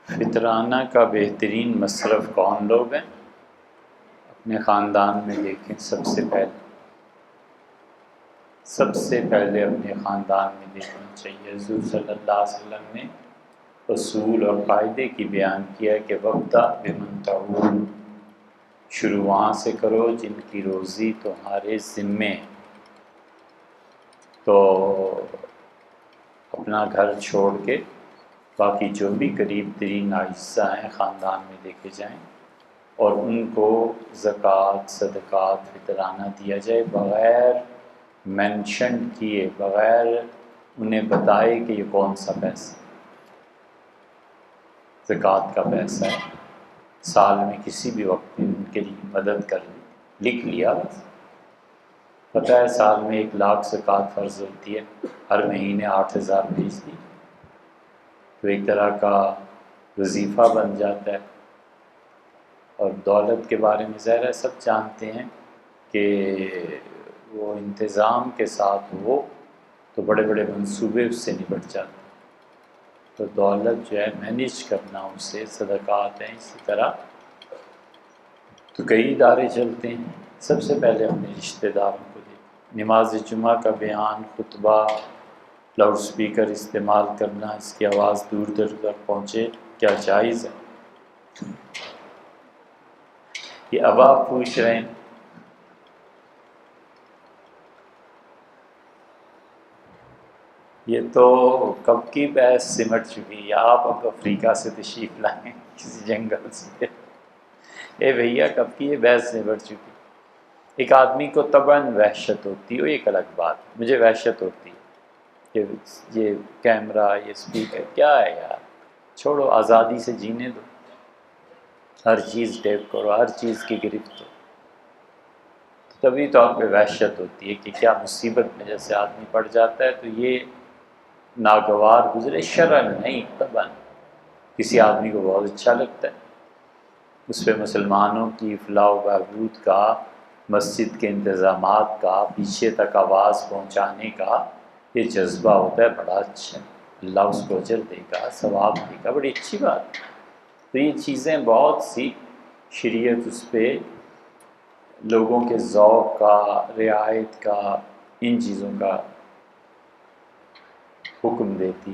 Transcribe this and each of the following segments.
فطرانہ کا بہترین مصرف کون لوگ ہیں؟ اپنے خاندان میں دیکھیں، سب سے پہلے اپنے خاندان میں دیکھنا چاہیے۔ حضور صلی اللہ علیہ وسلم نے اصول اور قاعدے کی بیان کیا کہ وَابْدَأْ بِمَنْ تَعُولُ، شروع وہاں سے کرو جن کی روزی تمہارے ذمے ہے۔ تو اپنا گھر چھوڑ کے باقی جو بھی قریب ترین اعزاء ہیں خاندان میں دیکھے جائیں اور ان کو زکوٰۃ، صدقات، فطرانہ دیا جائے، بغیر مینشن کیے، بغیر انہیں بتائے کہ یہ کون سا پیسہ زکوٰۃ کا پیسہ ہے۔ سال میں کسی بھی وقت ان کے لیے مدد کر لی، لکھ لیا بس۔ پتہ ہے سال میں 1,00,000 زکوٰۃ فرض ہوتی ہے، ہر مہینے 8,000 بھیج دی تو ایک طرح کا وظیفہ بن جاتا ہے۔ اور دولت کے بارے میں ظاہر ہے سب جانتے ہیں کہ وہ انتظام کے ساتھ ہو تو بڑے بڑے منصوبے اس سے نپٹ جاتے ہیں۔ تو دولت جو ہے مینیج کرنا، اسے صدقات ہیں، اسی طرح تو کئی ادارے چلتے ہیں۔ سب سے پہلے اپنے رشتہ داروں کو دیکھیں۔ نماز جمعہ کا بیان، خطبہ، لاؤڈ سپیکر استعمال کرنا، اس کی آواز دور دور تک پہنچے، کیا جائز ہے؟ یہ اب آپ پوچھ رہے ہیں یہ تو کب کی بحث سمٹ چکی ہے۔ آپ اب افریقہ سے تشریف لائیں کسی جنگل سے، اے بھیا کب کی یہ بحث سمٹ چکی۔ ایک آدمی کو طبعاً وحشت ہوتی ہے، وہ ایک الگ بات ہے، مجھے وحشت ہوتی ہے کہ یہ کیمرہ، یہ سپیکر کیا ہے یار، چھوڑو، آزادی سے جینے دو، ہر چیز ٹیپ کرو، ہر چیز کی گرفت ہو۔ طبعی طور پہ وحشت ہوتی ہے کہ کیا مصیبت میں جیسے آدمی پڑ جاتا ہے تو یہ ناگوار گزرے، شرعاً نہیں، طبعاً کسی آدمی کو بہت اچھا لگتا ہے، اس پہ مسلمانوں کی فلاح و بہبود کا، مسجد کے انتظامات کا، پیچھے تک آواز پہنچانے کا یہ جذبہ ہوتا ہے، بڑا اچھا، اللہ اس کو اجر دے گا، ثواب دے گا، بڑی اچھی بات۔ تو یہ چیزیں بہت سی شریعت اس پہ لوگوں کے ذوق کا، رعایت کا، ان چیزوں کا حکم دیتی۔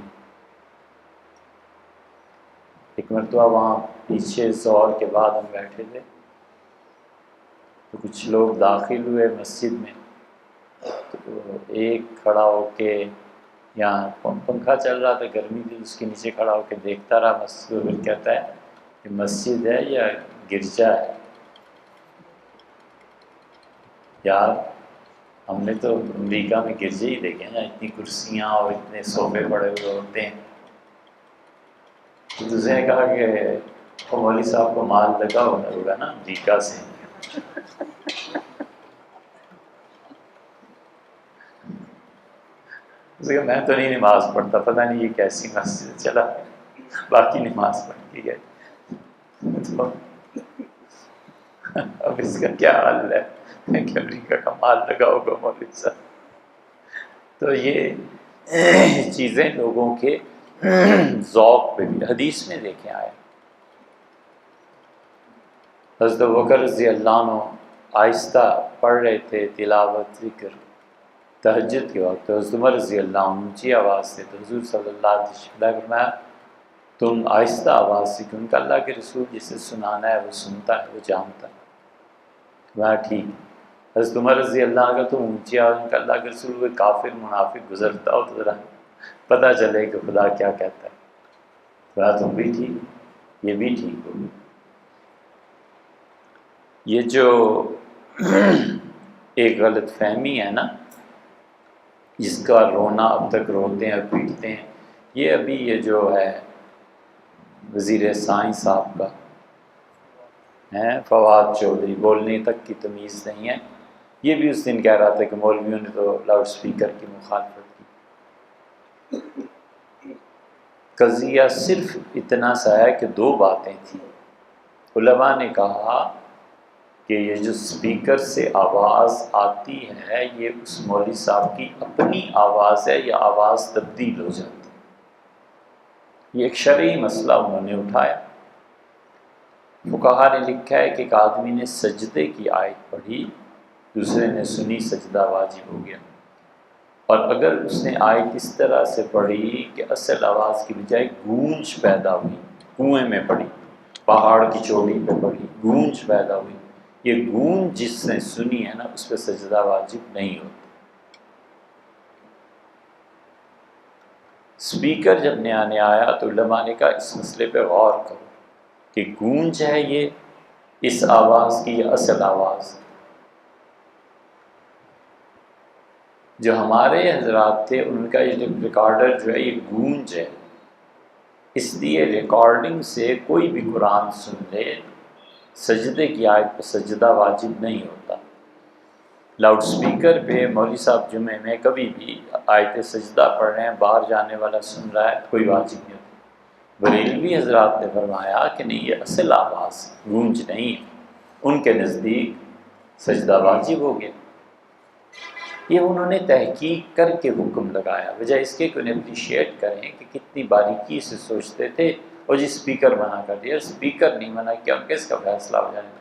ایک مرتبہ وہاں پیچھے ظہر کے بعد ہم بیٹھے تھے تو کچھ لوگ داخل ہوئے مسجد میں، تو ایک کھڑا ہو کے، یہاں پنکھا چل رہا تھا، گرمی تھی، اس کے نیچے کھڑا ہو کے دیکھتا رہا مسجد، پھر کہتا ہے کہ مسجد ہے یا گرجا ہے؟ یار ہم نے تو امریکہ میں گرجے ہی دیکھے ہیں، اتنی کرسیاں اور اتنے صوفے پڑے ہوئے ہوتے ہیں۔ تو دوسرے نے کہا کہ مولوی صاحب کو مال لگا ہوگا نا امریکہ سے۔ اس نے کہا میں تو نہیں نماز پڑھتا، پتہ نہیں یہ کیسی مسجد، چلا باقی نماز پڑھ کے گئے۔ تو اب اس کا کیا حال ہے کہ امریکہ کا مال لگا ہوگا مولوی صاحب۔ تو یہ چیزیں لوگوں کے ذوق پہ بھی حدیث میں دیکھیں آیا۔ حضرت ابوبکر رضی اللہ عنہ آہستہ پڑھ رہے تھے تلاوت، ذکر، تہجد کے وقت، حضرت عمر رضی اللہ عنہ اونچی آواز سے، تو حضور صلی اللہ علیہ وسلم نے فرمایا تم آہستہ آواز سے، کیونکہ اللہ کے رسول جسے سنانا ہے وہ سنتا ہے، وہ جانتا ہے۔ میں ٹھیک۔ حضرت عمر رضی اللہ عنہ تم اونچی آواز کہ اللہ کے رسول کوئی کافر منافق گزرتا ہو تو ذرا پتہ چلے کہ خدا کیا کہتا ہے۔ تم بھی ٹھیک، یہ بھی ٹھیک ہوگی۔ یہ جو ایک غلط فہمی ہے نا، جس کا رونا اب تک روتے ہیں، پیٹتے ہیں، یہ ابھی یہ جو ہے وزیر سائنس صاحب کا ہے، فواد چودھری، بولنے تک کی تمیز نہیں ہے، یہ بھی اس دن کہہ رہا تھا کہ مولویوں نے تو لاؤڈ سپیکر کی مخالفت کی۔ قضیہ صرف اتنا سا ہے کہ دو باتیں تھیں۔ علماء نے کہا کہ یہ جو سپیکر سے آواز آتی ہے یہ اس مولوی صاحب کی اپنی آواز ہے یا آواز تبدیل ہو جاتی ہے؟ یہ ایک شرعی مسئلہ انہوں نے اٹھایا۔ فقہا نے لکھا ہے کہ ایک آدمی نے سجدے کی آیت پڑھی، دوسرے نے سنی، سجدہ واجب ہو گیا۔ اور اگر اس نے آیت اس طرح سے پڑھی کہ اصل آواز کی بجائے گونج پیدا ہوئی، کنویں میں پڑھی، پہاڑ کی چوٹی پہ پڑھی، گونج پیدا ہوئی، یہ گونج جس نے سنی ہے نا، اس پہ سجدہ واجب نہیں ہوتا۔ اسپیکر جب نیا نیا آیا تو علماء نے کہا اس مسئلے پہ غور کرو کہ گونج ہے یہ اس آواز کی یا اصل آواز۔ جو ہمارے حضرات تھے ان کا یہ ریکارڈر جو ہے یہ گونج ہے، اس لیے ریکارڈنگ سے کوئی بھی قرآن سن لے سجدے کی آیت پہ سجدہ واجب نہیں ہوتا۔ لاؤڈ سپیکر پہ مولوی صاحب جمعے میں کبھی بھی آیت سجدہ پڑھ رہے ہیں، باہر جانے والا سن رہا ہے، کوئی واجب نہیں ہوتا۔ بریلوی حضرات نے فرمایا کہ نہیں، یہ اصل آواز گونج نہیں ہے، ان کے نزدیک سجدہ واجب ہو گیا۔ یہ انہوں نے تحقیق کر کے حکم لگایا، بجائے اس کے کہ انہیں اپریشیٹ کریں کہ کتنی باریکی سے سوچتے تھے، اور جی اسپیکر منع کر دیا، اسپیکر نہیں منع کیا، ان کے اس کا فیصلہ ہو جائے گا۔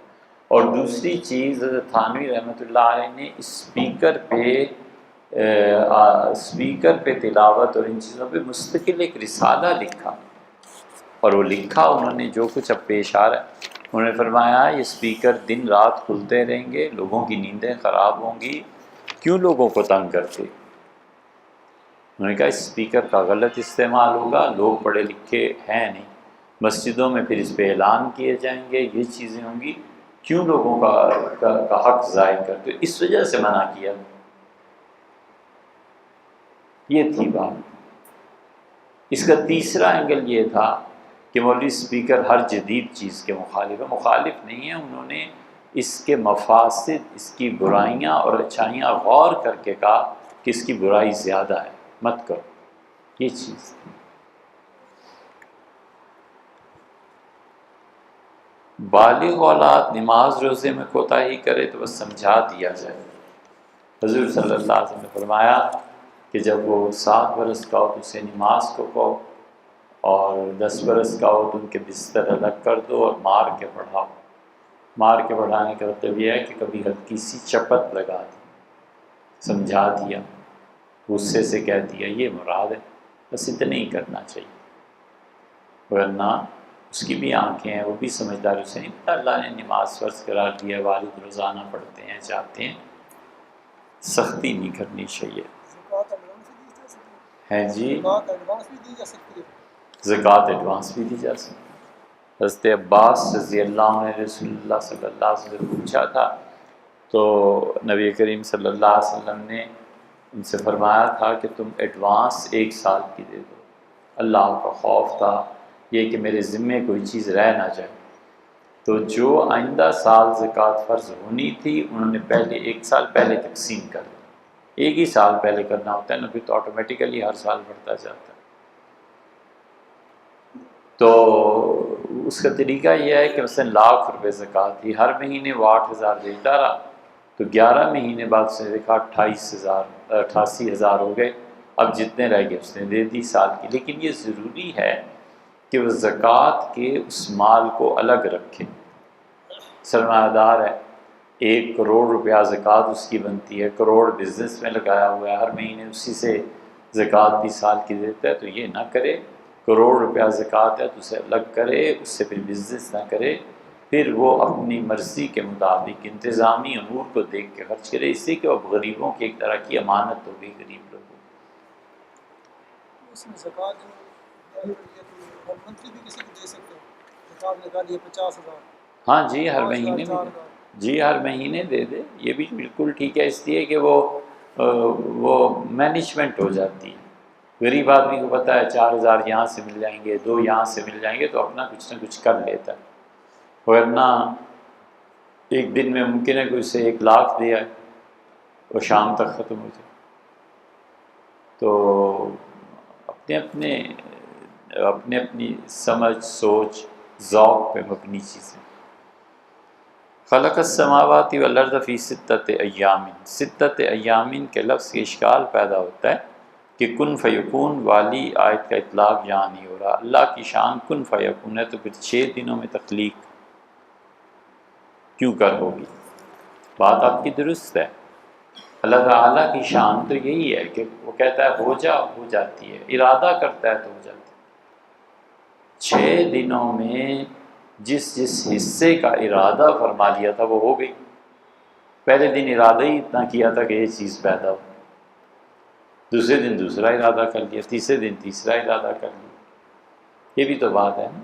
اور دوسری چیز حضرت تھانوی رحمۃ اللہ علیہ نے اسپیکر پہ تلاوت اور ان چیزوں پہ مستقل ایک رسالہ لکھا، اور وہ لکھا انہوں نے جو کچھ اب پیش آ رہا ہے، انہوں نے فرمایا یہ اسپیکر دن رات کھلتے رہیں گے، لوگوں کی نیندیں خراب ہوں گی، کیوں لوگوں کو تنگ کرتے؟ انہوں نے کہا اس اسپیکر کا غلط استعمال ہوگا، لوگ پڑھے لکھے ہیں نہیں، مسجدوں میں پھر اس پہ اعلان کیے جائیں گے، یہ چیزیں ہوں گی، کیوں لوگوں کا حق ضائع کرتے؟ اس وجہ سے منع کیا۔ یہ تھی بات۔ اس کا تیسرا اینگل یہ تھا کہ مولوی اسپیکر ہر جدید چیز کے مخالف ہے، مخالف نہیں ہیں، انہوں نے اس کے مفاسد، اس کی برائیاں اور اچھائیاں غور کر کے کہا کہ اس کی برائی زیادہ ہے، مت کرو، یہ چیز تھی۔ بالغ اولاد نماز روزے میں کوتاہی کرے تو بس سمجھا دیا جائے۔ حضور صلی اللہ علیہ وسلم نے فرمایا کہ جب وہ 7 برس کا ہو تو اسے نماز کو کہو، اور 10 برس کا ہو تو ان کے بستر الگ کر دو اور مار کے پڑھاؤ۔ مار کے پڑھانے کا مطلب یہ ہے کہ کبھی ہلکی سی چپت لگا دی، سمجھا دیا، غصے سے کہہ دیا، یہ مراد ہے، بس اتنے ہی کرنا چاہیے، ورنہ اس کی بھی آنکھیں ہیں، وہ بھی سمجھدار سے نہیں پتہ اللہ نے نماز فرض قرار دیا، والد روزانہ پڑھتے ہیں، چاہتے ہیں، سختی نہیں کرنی چاہیے۔ ہیں جی، زکوٰۃ ایڈوانس بھی دی جا سکتی ہے۔ حضرت عباس رضی اللہ عنہ نے رسول اللہ صلی اللہ علیہ وسلم سے پوچھا تھا، تو نبی کریم صلی اللہ علیہ وسلم نے ان سے فرمایا تھا کہ تم ایڈوانس 1 سال کی دے دو۔ اللہ کا خوف تھا یہ کہ میرے ذمے کوئی چیز رہ نہ جائے، تو جو آئندہ سال زکوٰۃ فرض ہونی تھی انہوں نے پہلے 1 سال پہلے تقسیم کر دی، 1 ہی سال پہلے کرنا ہوتا ہے نا، پھر تو آٹومیٹیکلی ہر سال بڑھتا جاتا ہے۔ تو اس کا طریقہ یہ ہے کہ مثلا 1,00,000 روپے زکوٰۃ تھی، ہر مہینے وہ 8,000 دیتا رہا، تو 11 مہینے بعد سے دیکھا 88,000 ہو گئے، اب جتنے رہ گئے اس نے دے دی سال کی۔ لیکن یہ ضروری ہے کہ وہ زکوٰۃ کے اس مال کو الگ رکھے۔ سرمایہ دار ہے، 1 کروڑ روپیہ زکوٰۃ اس کی بنتی ہے، کروڑ بزنس میں لگایا ہوا ہے، ہر مہینے اسی سے زکوٰۃ بھی سال کی دیتا ہے، تو یہ نہ کرے، کروڑ روپیہ زکوٰۃ ہے تو اسے الگ کرے، اس سے پھر بزنس نہ کرے، پھر وہ اپنی مرضی کے مطابق انتظامی امور کو دیکھ کے خرچ کرے، اس سے کہ وہ غریبوں کی ایک طرح کی امانت ہوگی غریب لوگوں۔ اس میں زکوٰۃ جو منتھلی بھی کسی کو دے سکتے ہیں، زکوٰۃ نکالیے 50,000، ہاں جی، ہر مہینے بھی، جی ہر مہینے دے دے، یہ بھی بالکل ٹھیک ہے، اس لیے کہ وہ مینجمنٹ ہو جاتی ہے۔ غریب آدمی کو پتہ ہے 4,000 یہاں سے مل جائیں گے، 2 یہاں سے مل جائیں گے، تو اپنا کچھ نہ کچھ کر لیتا ہے، ورنہ ایک دن میں ممکن ہے کہ اسے 1,00,000 دیا ہے اور شام تک ختم ہو جائے۔ تو اپنی سمجھ، سوچ، ذوق پہ مبنی چیزیں۔ خلق السماوات والارض فی 6 ایام، 6 ایام کے لفظ کے اشکال پیدا ہوتا ہے کہ کن فیکون والی آیت کا اطلاق یہاں نہیں ہو رہا. اللہ کی شان کن فیکون ہے، تو پھر 6 دنوں میں تخلیق کیوں کر ہوگی؟ بات آپ کی درست ہے. اللہ تعالیٰ کی شان تو یہی ہے کہ وہ کہتا ہے ہو جا، ہو جاتی ہے، ارادہ کرتا ہے تو ہو جاتی ہے. 6 دنوں میں جس جس حصے کا ارادہ فرما لیا تھا وہ ہو گئی. پہلے دن ارادہ ہی اتنا کیا تھا کہ یہ چیز پیدا ہو، دوسرے دن دوسرا ارادہ کر لیا، تیسرے دن تیسرا ارادہ کر لیا. یہ بھی تو بات ہے نا.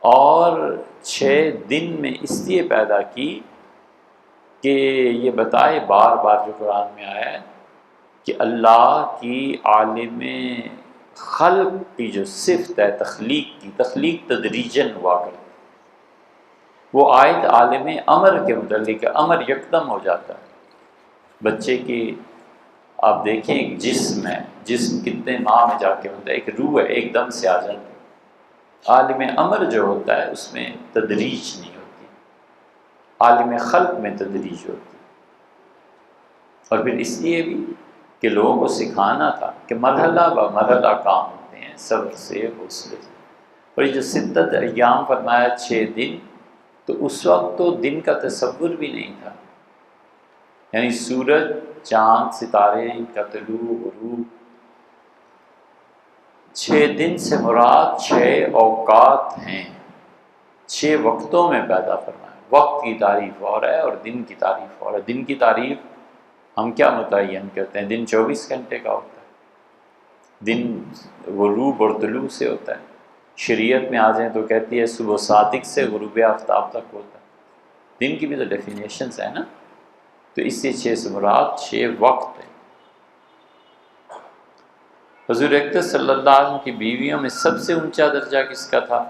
اور 6 دن میں اس لیے پیدا کی کہ یہ بتائے بار بار جو قرآن میں آیا ہے کہ اللہ کی عالم خلق کی جو صفت ہے تخلیق کی، تخلیق تدریجاً ہوا کرتی. وہ آیت عالم امر کے متعلق ہے، امر یکدم ہو جاتا ہے. بچے کی آپ دیکھیں ایک جسم ہے، جسم کتنے ماہ میں جا کے ہوتا ہے، ایک روح ہے ایک دم سے آ جاتی ہے. عالم امر جو ہوتا ہے اس میں تدریج نہیں ہوتی، عالم خلق میں تدریج ہوتی. اور پھر اس لیے بھی کہ لوگوں کو سکھانا تھا کہ مرحلہ بہ مرحلہ کام ہوتے ہیں، صبر سے، حوصلے سے. اور یہ جو 6 ایام فرمایا 6 دن، تو اس وقت تو دن کا تصور بھی نہیں تھا. یعنی سورج، چاند، ستارے کا طلوع غروب، 6 دن سے مراد 6 اوقات ہیں، 6 وقتوں میں پیدا فرمایا. وقت کی تعریف اور ہے اور دن کی تعریف اور ہے. دن کی تعریف ہم کیا متعین کرتے ہیں؟ دن 24 گھنٹے کا ہوتا ہے، دن غروب اور طلوع سے ہوتا ہے. شریعت میں آ جائیں تو کہتی ہے صبح صادق سے غروب آفتاب تک ہوتا ہے. دن کی بھی تو ڈیفینیشنز ہیں نا. تو اس سے 6 سے مراد 6 وقت ہیں. حضور اکرم صلی اللہ علیہ وسلم کی بیویوں میں سب سے اونچا درجہ کس کا تھا؟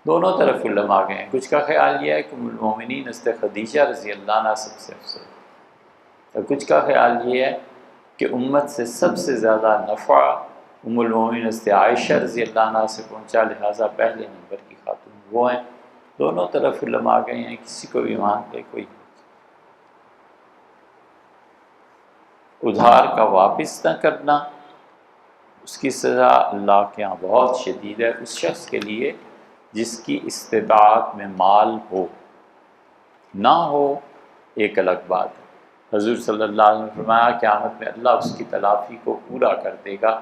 دونوں طرف علماء گئے ہیں. کچھ کا خیال یہ ہے کہ ام المومنین حضرت خدیجہ رضی اللہ عنہا سب سے افضل، اور کچھ کا خیال یہ ہے کہ امت سے سب سے زیادہ نفع ام المومنین حضرت عائشہ رضی اللہ عنہا سے پہنچا، لہٰذا پہلے نمبر کی خاتون وہ ہیں. دونوں طرف علماء گئے ہیں، کسی کو بھی مان لے کوئی. ادھار کا واپس نہ کرنا، اس کی سزا اللہ کے ہاں بہت شدید ہے. اس شخص کے لیے جس کی استطاعت میں مال ہو، نہ ہو ایک الگ بات ہے. حضور صلی اللہ علیہ وسلم نے فرمایا قیامت میں اللہ اس کی تلافی کو پورا کر دے گا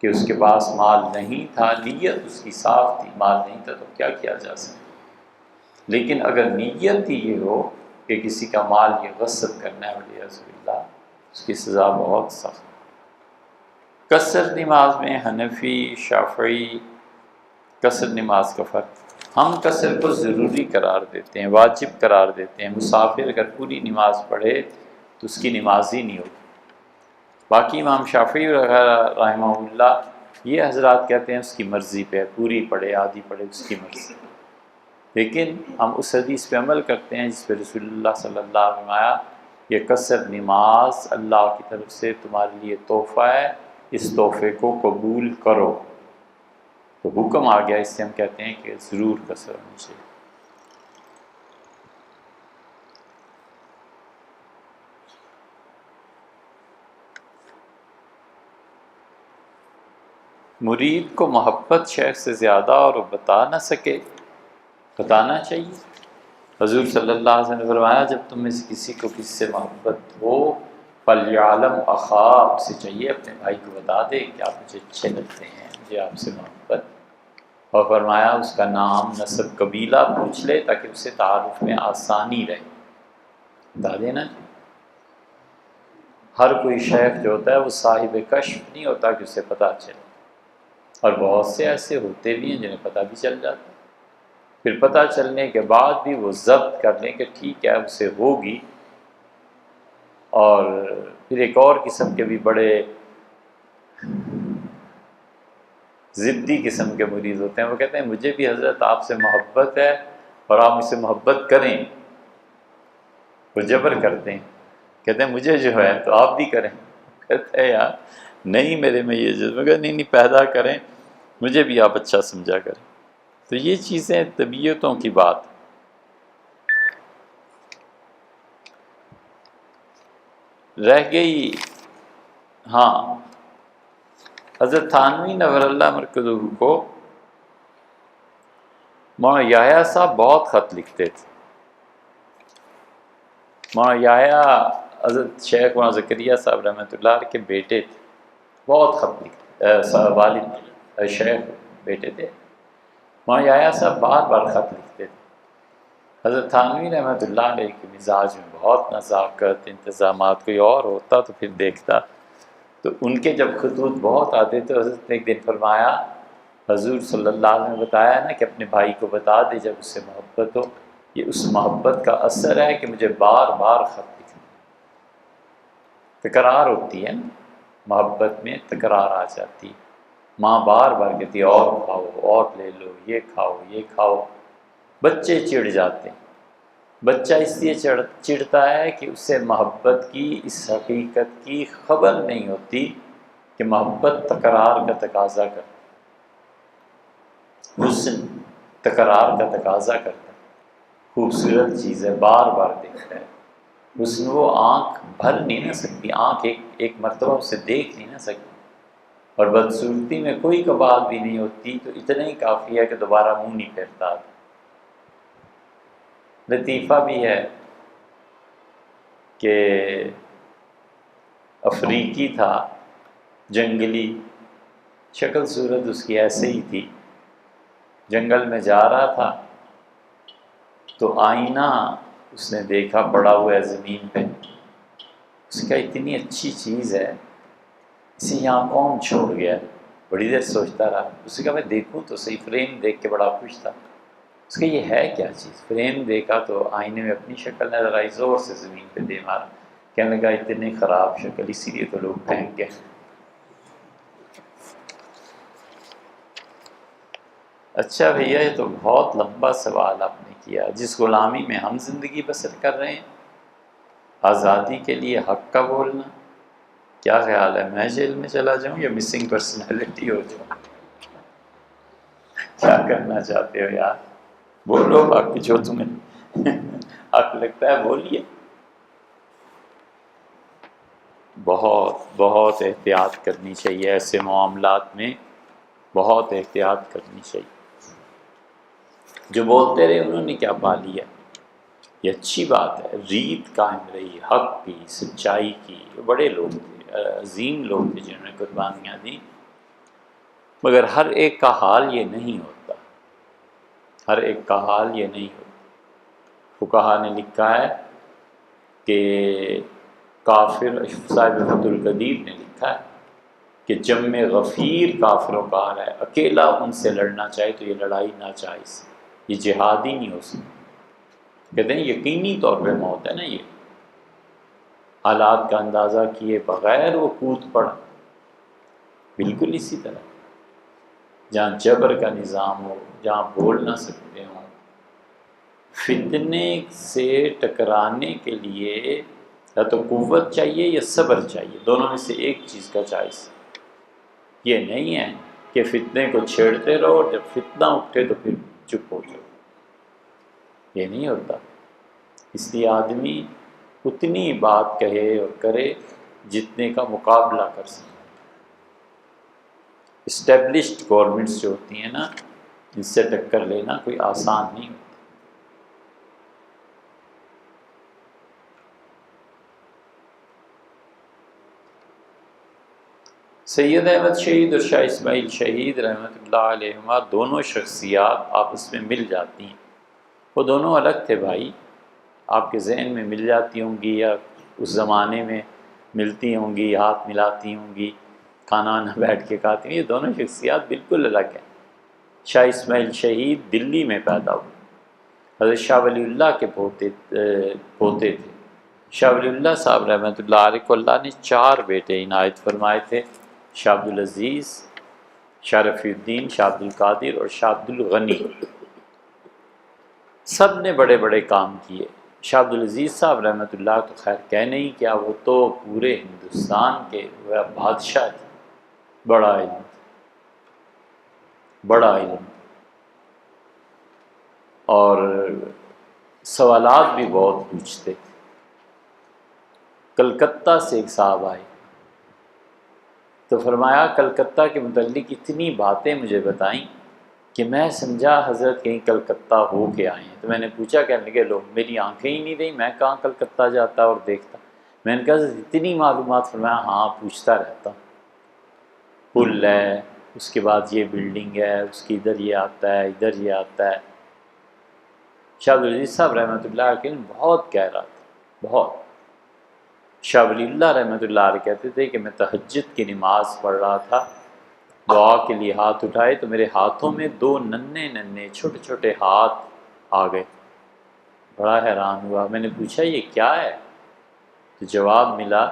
کہ اس کے پاس مال نہیں تھا، نیت اس کی صاف تھی، مال نہیں تھا تو کیا کیا جا سکتا. لیکن اگر نیت ہی یہ ہو کہ کسی کا مال یہ غصب کرنا ہے والعیاذ باللہ، اس کی سزا بہت سخت. قصر نماز میں حنفی، شافعی، قصر نماز کا فرق. ہم قصر کو ضروری قرار دیتے ہیں، واجب قرار دیتے ہیں. مسافر اگر پوری نماز پڑھے تو اس کی نماز ہی نہیں ہوتی. باقی امام شافعی وغیرہ رحمہ اللہ یہ حضرات کہتے ہیں اس کی مرضی پہ، پوری پڑھے آدھی پڑھے اس کی مرضی. لیکن ہم اس حدیث پہ عمل کرتے ہیں جس پہ رسول اللہ صلی اللہ علیہ وسلم آیا یہ قصر نماز اللہ کی طرف سے تمہارے لیے تحفہ ہے، اس تحفے کو قبول کرو. تو حکم آ گیا، اس سے ہم کہتے ہیں کہ ضرور قصر ہونی چاہیے. مرید کو محبت شیخ سے زیادہ اور وہ بتا نہ سکے، بتانا چاہیے. حضور صلی اللہ علیہ وسلم نے فرمایا جب تم میں سے کسی کو کسی سے محبت ہو فلیعلم اخاہ، سے چاہیے اپنے بھائی کو بتا دے کہ آپ مجھے اچھے لگتے ہیں، مجھے آپ سے محبت. اور فرمایا اس کا نام، نسب، قبیلہ پوچھ لے تاکہ اسے تعارف میں آسانی رہے. بتا دینا. ہر کوئی شیخ جو ہوتا ہے وہ صاحب کشف نہیں ہوتا کہ اسے پتہ چلے، اور بہت سے ایسے ہوتے بھی ہیں جنہیں پتہ بھی چل جاتا ہے. پھر پتہ چلنے کے بعد بھی وہ ضبط کر لیں کہ ٹھیک ہے اسے ہوگی. اور پھر ایک اور قسم کے بھی بڑے ضدی قسم کے مرید ہوتے ہیں، وہ کہتے ہیں مجھے بھی حضرت آپ سے محبت ہے اور آپ مجھ سے محبت کریں. وہ جبر کرتے ہیں، کہتے ہیں مجھے جو ہے تو آپ بھی کریں. کہتے ہیں یار نہیں میرے میں یہ جذبہ، نہیں پیدا کریں، مجھے بھی آپ اچھا سمجھا کریں. تو یہ چیزیں طبیعتوں کی بات. رہ گئی ہاں، حضرت تھانوی نور اللہ مرکزہ کو مولانا یحییٰ صاحب بہت خط لکھتے تھے. مولانا یحییٰ حضرت شیخ مولانا زکریا صاحب رحمۃ اللہ علیہ کے بیٹے تھے، بہت خط لکھتے، والد شیخ بیٹے تھے. مولانا یحییٰ صاحب بار بار خط لکھتے تھے. حضرت تھانوی رحمۃ اللہ علیہ کے مزاج میں بہت نزاکت، انتظامات. کوئی اور ہوتا تو پھر دیکھتا، تو ان کے جب خطوط بہت آتے تو حضرت نے ایک دن فرمایا، حضور صلی اللہ علیہ وسلم نے بتایا نا کہ اپنے بھائی کو بتا دے جب اس سے محبت ہو، یہ اس محبت کا اثر ہے کہ مجھے بار بار خط لکھنا. تکرار ہوتی ہے نا محبت میں، تکرار آ جاتی ہے. ماں بار بار کہتی ہے اور کھاؤ، اور لے لو، یہ کھاؤ، یہ کھاؤ. بچے چڑ جاتے ہیں. بچہ اس لیے چڑھتا ہے کہ اسے محبت کی اس حقیقت کی خبر نہیں ہوتی کہ محبت تکرار کا تقاضا کرتا ہے، حسن تکرار کا تقاضا کرتا ہے. خوبصورت چیز ہے، بار بار دیکھتا ہے. حسن وہ آنکھ بھر نہیں نہ سکتی، آنکھ ایک مرتبہ اسے دیکھ نہیں نہ سکتی. اور بدصورتی میں کوئی کباہت بھی نہیں ہوتی تو اتنا ہی کافی ہے کہ دوبارہ منہ نہیں پھیرتا. لطیفہ بھی ہے کہ افریقی تھا، جنگلی، شکل صورت اس کی ایسے ہی تھی. جنگل میں جا رہا تھا تو آئینہ اس نے دیکھا پڑا ہوا ہے زمین پہ. اس کا اتنی اچھی چیز ہے، اسے یہاں کون چھوڑ گیا؟ بڑی دیر سوچتا رہا. اس نے کہا میں دیکھوں تو صحیح. فریم دیکھ کے بڑا خوش تھا. اس کا یہ ہے کیا چیز؟ فریم دیکھا تو آئینے میں اپنی شکل نظر آئی، زور سے زمین پہ دے مارا. کہنے لگا اتنی خراب شکل، اسی لیے تو لوگ پھینک گئے. اچھا بھیا، یہ تو بہت لمبا سوال آپ نے کیا. جس غلامی میں ہم زندگی بسر کر رہے ہیں، آزادی کے لیے حق کا بولنا، کیا خیال ہے میں جیل میں چلا جاؤں یا مسنگ پرسنالٹی ہو جاؤں؟ کیا کرنا چاہتے ہو یار؟ بولو باقی جو تمہیں حق لگتا ہے بولیے. بہت بہت احتیاط کرنی چاہیے ایسے معاملات میں، بہت احتیاط کرنی چاہیے. جو بولتے رہے انہوں نے کیا پا لیا؟ یہ اچھی بات ہے، ریت قائم رہی، حق کی، سچائی کی. بڑے لوگ تھے، عظیم لوگ تھے جنہوں نے قربانیاں دیں. مگر ہر ایک کا حال یہ نہیں ہوتا، ہر ایک کا حال یہ نہیں ہوتا. فقہا نے لکھا ہے کہ کافر، صاحب فتح القدیر نے لکھا ہے کہ جم غفیر کافروں کا حال ہے. اکیلا ان سے لڑنا چاہے تو یہ لڑائی ناجائز، یہ جہاد ہی نہیں ہو سکتی. کہتے ہیں یقینی طور پہ موت ہے نا. یہ حالات کا اندازہ کیے بغیر وہ کود پڑا. بالکل اسی طرح جہاں جبر کا نظام ہو، جہاں بول نہ سکتے ہوں، فتنے سے ٹکرانے کے لیے یا تو قوت چاہیے یا صبر چاہیے. دونوں میں سے ایک چیز کا چوائس. یہ نہیں ہے کہ فتنے کو چھیڑتے رہو اور جب فتنہ اٹھے تو پھر چپ ہو جاؤ. یہ نہیں ہوتا. اس لیے آدمی اتنی بات کہے اور کرے جتنے کا مقابلہ کر سکے. اسٹیبلشڈ گورنمنٹس جو ہوتی ہیں نا، ان سے ٹکر لینا کوئی آسان نہیں ہوتا. سید احمد شہید اور شاہ اسماعیل شہید رحمۃ اللہ علیہما دونوں شخصیات آپس میں مل جاتی ہیں. وہ دونوں الگ تھے بھائی، آپ کے ذہن میں مل جاتی ہوں گی یا اس زمانے میں ملتی ہوں گی، ہاتھ ملاتی ہوں گی، کھانا نہ بیٹھ کے کھاتی ہوں. یہ دونوں شخصیات بالکل الگ ہیں. شاہ اسماعیل شہید دلی میں پیدا ہوئے، حضرت شاہ ولی اللہ کے پوتے تھے. شاہ ولی اللہ صاحب رحمۃ اللہ علیہ کو اللہ نے 4 بیٹے عنایت فرمائے تھے: شاہ عبدالعزیز، شاہ رفیع الدین، شاہ عبد القادر اور شاہ عبد الغنی. سب نے بڑے بڑے کام کیے. شاہ عبدالعزیز صاحب رحمۃ اللہ تو خیر کہنے ہی کیا، وہ تو پورے ہندوستان کے وہ بادشاہ تھے. بڑا علم، بڑا علم، اور سوالات بھی بہت پوچھتے تھے. کلکتہ سے ایک صاحب آئے، تو فرمایا کلکتہ کے متعلق اتنی باتیں مجھے بتائیں کہ میں سمجھا حضرت کہیں کلکتہ ہو کے آئے ہیں۔ تو میں نے پوچھا، کہنے لگے لوگ میری آنکھیں ہی نہیں رہیں، میں کہاں کلکتہ جاتا اور دیکھتا۔ میں نے کہا اتنی معلومات؟ فرمایا ہاں پوچھتا رہتا ہوں، پل ہے، اس کے بعد یہ بلڈنگ ہے، اس کی ادھر یہ آتا ہے، ادھر یہ آتا ہے۔ شاہ عبدالعزیز صاحب رحمۃ اللہ علیہ بہت گہرا تھا، بہت۔ شاہ ولی اللہ رحمۃ اللہ علیہ کہتے تھے کہ میں تہجد کی نماز پڑھ رہا تھا، دعا کے لیے ہاتھ اٹھائے تو میرے ہاتھوں میں 2 ننھے ننھے چھوٹے چھوٹے ہاتھ آ گئے۔ بڑا حیران ہوا، میں نے پوچھا یہ کیا ہے؟ تو جواب ملا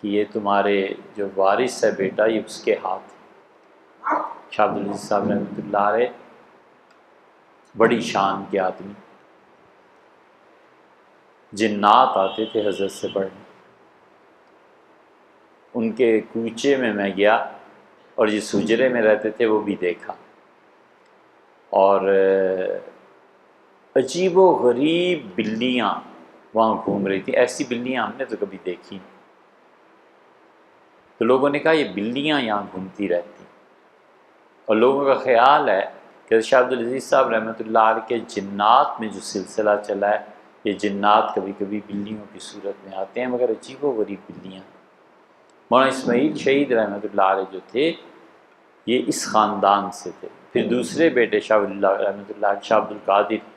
کہ یہ تمہارے جو وارث ہے بیٹا، یہ اس کے ہاتھ ہیں۔ شاہ عبدالعزیز صاحب رحمۃ اللہ علیہ بڑی شان کے آدمی، جنات آتے تھے حضرت سے پڑھنے۔ ان کے کوچے میں گیا اور جس حجرے میں رہتے تھے وہ بھی دیکھا، اور عجیب و غریب بلیاں وہاں گھوم رہی تھیں، ایسی بلیاں ہم نے تو کبھی دیکھی نہیں۔ تو لوگوں نے کہا یہ بلیاں یہاں گھومتی رہتی، اور لوگوں کا خیال ہے کہ شاہ عبدالعزیز صاحب رحمۃ اللہ علیہ کے جنات میں جو سلسلہ چلا ہے، یہ جنات کبھی کبھی بلیوں کی صورت میں آتے ہیں، مگر عجیب و غریب بلیاں۔ مولانا اسماعیل شہید رحمۃ اللہ علیہ جو تھے یہ اس خاندان سے تھے۔ پھر دوسرے بیٹے شاہ ولی اللہ رحمۃ اللہ علیہ، شاہ عبد القادر،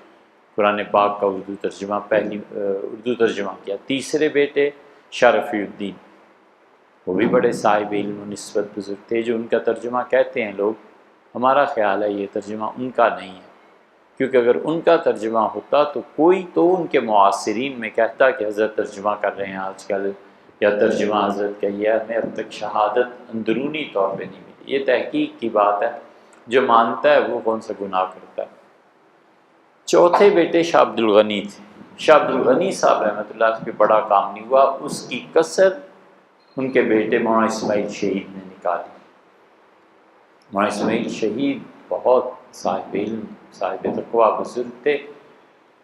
قرآن پاک کا اردو ترجمہ اردو ترجمہ کیا۔ تیسرے بیٹے شاہ رفیع الدین، وہ بھی بڑے صاحب علم و نسبت بزرگ تھے، جو ان کا ترجمہ کہتے ہیں لوگ، ہمارا خیال ہے یہ ترجمہ ان کا نہیں ہے، کیونکہ اگر ان کا ترجمہ ہوتا تو کوئی تو ان کے معاصرین میں کہتا کہ حضرت ترجمہ کر رہے ہیں آج کل، یا ترجمہ حضرت کا یہ ہے۔ ہمیں اب تک شہادت اندرونی طور پہ نہیں ملی، یہ تحقیق کی بات ہے، جو مانتا ہے وہ کون سا گناہ کرتا ہے۔ چوتھے بیٹے شاہ عبد الغنی تھے۔ شاہ عبد الغنی صاحب رحمۃ اللہ پہ بڑا کام نہیں ہوا، اس کی کثر ان کے بیٹے مولانا اسماعیل شہید نے نکالی۔ مولانا اسماعیل شہید بہت صاحب علم، صاحب تقویٰ بزرگ تھے۔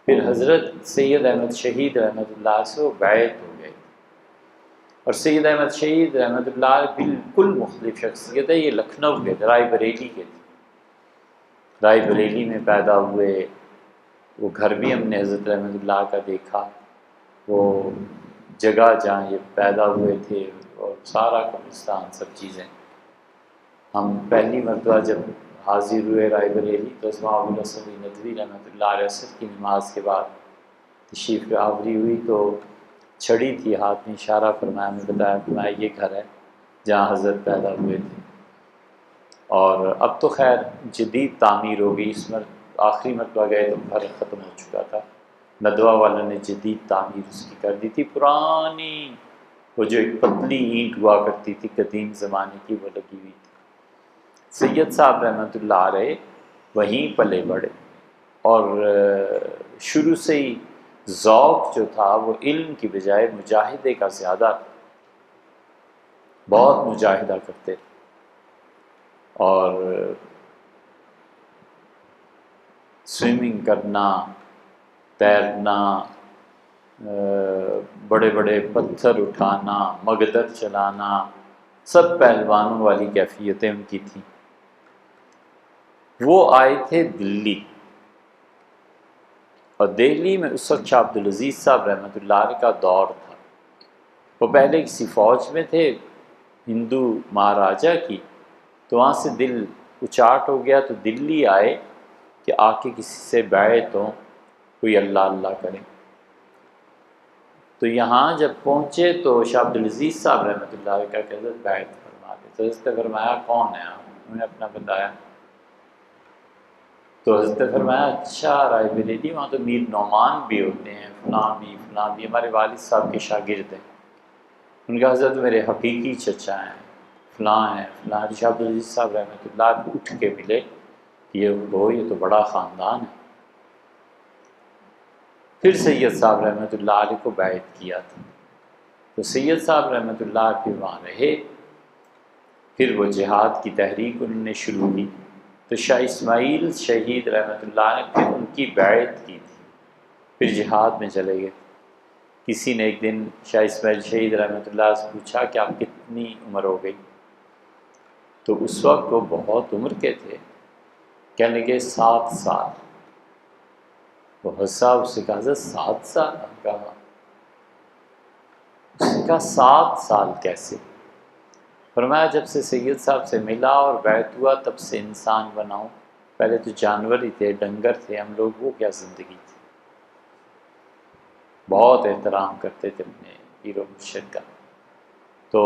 پھر حضرت سید احمد شہید رحمۃ اللہ سے وہ بیعت ہو گئے، اور سید احمد شہید رحمۃ اللہ علیہ بالکل مختلف شخصیت ہے، یہ لکھنؤ کے تھے، رائے بریلی کے تھے، رائے بریلی میں پیدا ہوئے۔ وہ گھر بھی ہم نے حضرت رحمۃ اللہ کا دیکھا، وہ جگہ جہاں یہ پیدا ہوئے تھے، اور سارا قبرستان، سب چیزیں۔ ہم پہلی مرتبہ جب حاضر ہوئے رائے بریلی تو اسماء ابوالحسن ندوی رحمۃ اللہ علیہ عصر کی نماز کے بعد تشریف آوری ہوئی، تو چھڑی تھی ہاتھ میں، اشارہ فرمایا، میں بتایا فرمایا یہ گھر ہے جہاں حضرت پیدا ہوئے تھے۔ اور اب تو خیر جدید تعمیر ہو گئی، اس میں آخری مرتبہ گئے تو گھر ختم ہو چکا تھا، ندوہ والوں نے جدید تعمیر اس کی کر دی تھی۔ پرانی وہ جو ایک پتلی اینٹ ہوا کرتی تھی قدیم زمانے کی، وہ لگی ہوئی تھی۔ سید صاحب رحمۃ اللہ علیہ وہیں پلے بڑھے، اور شروع سے ہی ذوق جو تھا وہ علم کی بجائے مجاہدے کا زیادہ تھا، بہت مجاہدہ کرتے تھے، اور سوئمنگ کرنا، تیرنا، بڑے بڑے پتھر اٹھانا، مگدر چلانا، سب پہلوانوں والی کیفیتیں ان کی تھیں۔ وہ آئے تھے دلی، اور دہلی میں اس وقت شاہ عبدالعزیز صاحب رحمۃ اللہ علیہ کا دور تھا۔ وہ پہلے کسی فوج میں تھے ہندو مہاراجا کی، تو وہاں سے دل اچاٹ ہو گیا، تو دلی آئے کہ آ کے کسی سے بیعت ہوں، کوئی اللہ اللہ کرے۔ تو یہاں جب پہنچے تو شاہ عبدالعزیز صاحب رحمۃ اللہ علیہ کا کہ حضرت بیعت فرما دے، تو حضرت نے فرمایا کون ہے آپ؟ انہوں نے اپنا بتایا، تو حضرت نے فرمایا اچھا رائے بریلی، وہاں تو میر نعمان بھی ہوتے ہیں، فلاں بھی ہمارے والد صاحب کے شاگرد ہیں۔ ان کا حضرت میرے حقیقی چچا ہیں، فلاں ہیں فلاں۔ شاہ عبدالعزیز صاحب رحمۃ اللہ علیہ اٹھ کے ملے کہ یہ تو بڑا خاندان ہے۔ پھر سید صاحب رحمۃ اللہ علیہ کو بیعت کیا تھا، تو سید صاحب رحمۃ اللہ علیہ پھر وہاں رہے۔ پھر وہ جہاد کی تحریک انہوں نے شروع کی، تو شاہ اسماعیل شہید رحمۃ اللہ علیہ نے پھر ان کی بیعت کی تھی، پھر جہاد میں چلے گئے۔ کسی نے ایک دن شاہ اسماعیل شہید رحمۃ اللہ سے پوچھا کہ آپ کتنی عمر ہو گئی؟ تو اس وقت وہ بہت عمر کے تھے، کہنے لگے 7 سال۔ وہ ہنسا، اس سے کہا حضرت 7 سال؟ کہا اس نے کہا 7 سال کیسے؟ فرمایا جب سے سید صاحب سے ملا اور بیعت ہوا تب سے انسان بناؤں، پہلے تو جانور ہی تھے، ڈنگر تھے ہم لوگ، وہ کیا زندگی تھی۔ بہت احترام کرتے تھے اپنے پیر و مرشد کا۔ تو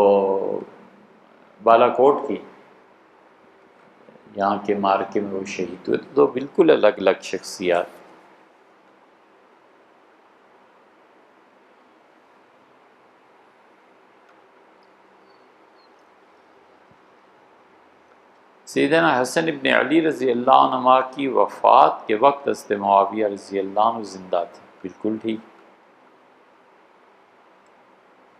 بالا کوٹ کی یہاں کے مارکے میں وہ شہید ہوئے، تو بالکل الگ الگ شخصیات۔ سیدنا حسن ابن علی رضی اللہ عنہ کی وفات کے وقت حضرت معاویہ رضی اللہ عنہ زندہ تھے، بالکل ٹھیک۔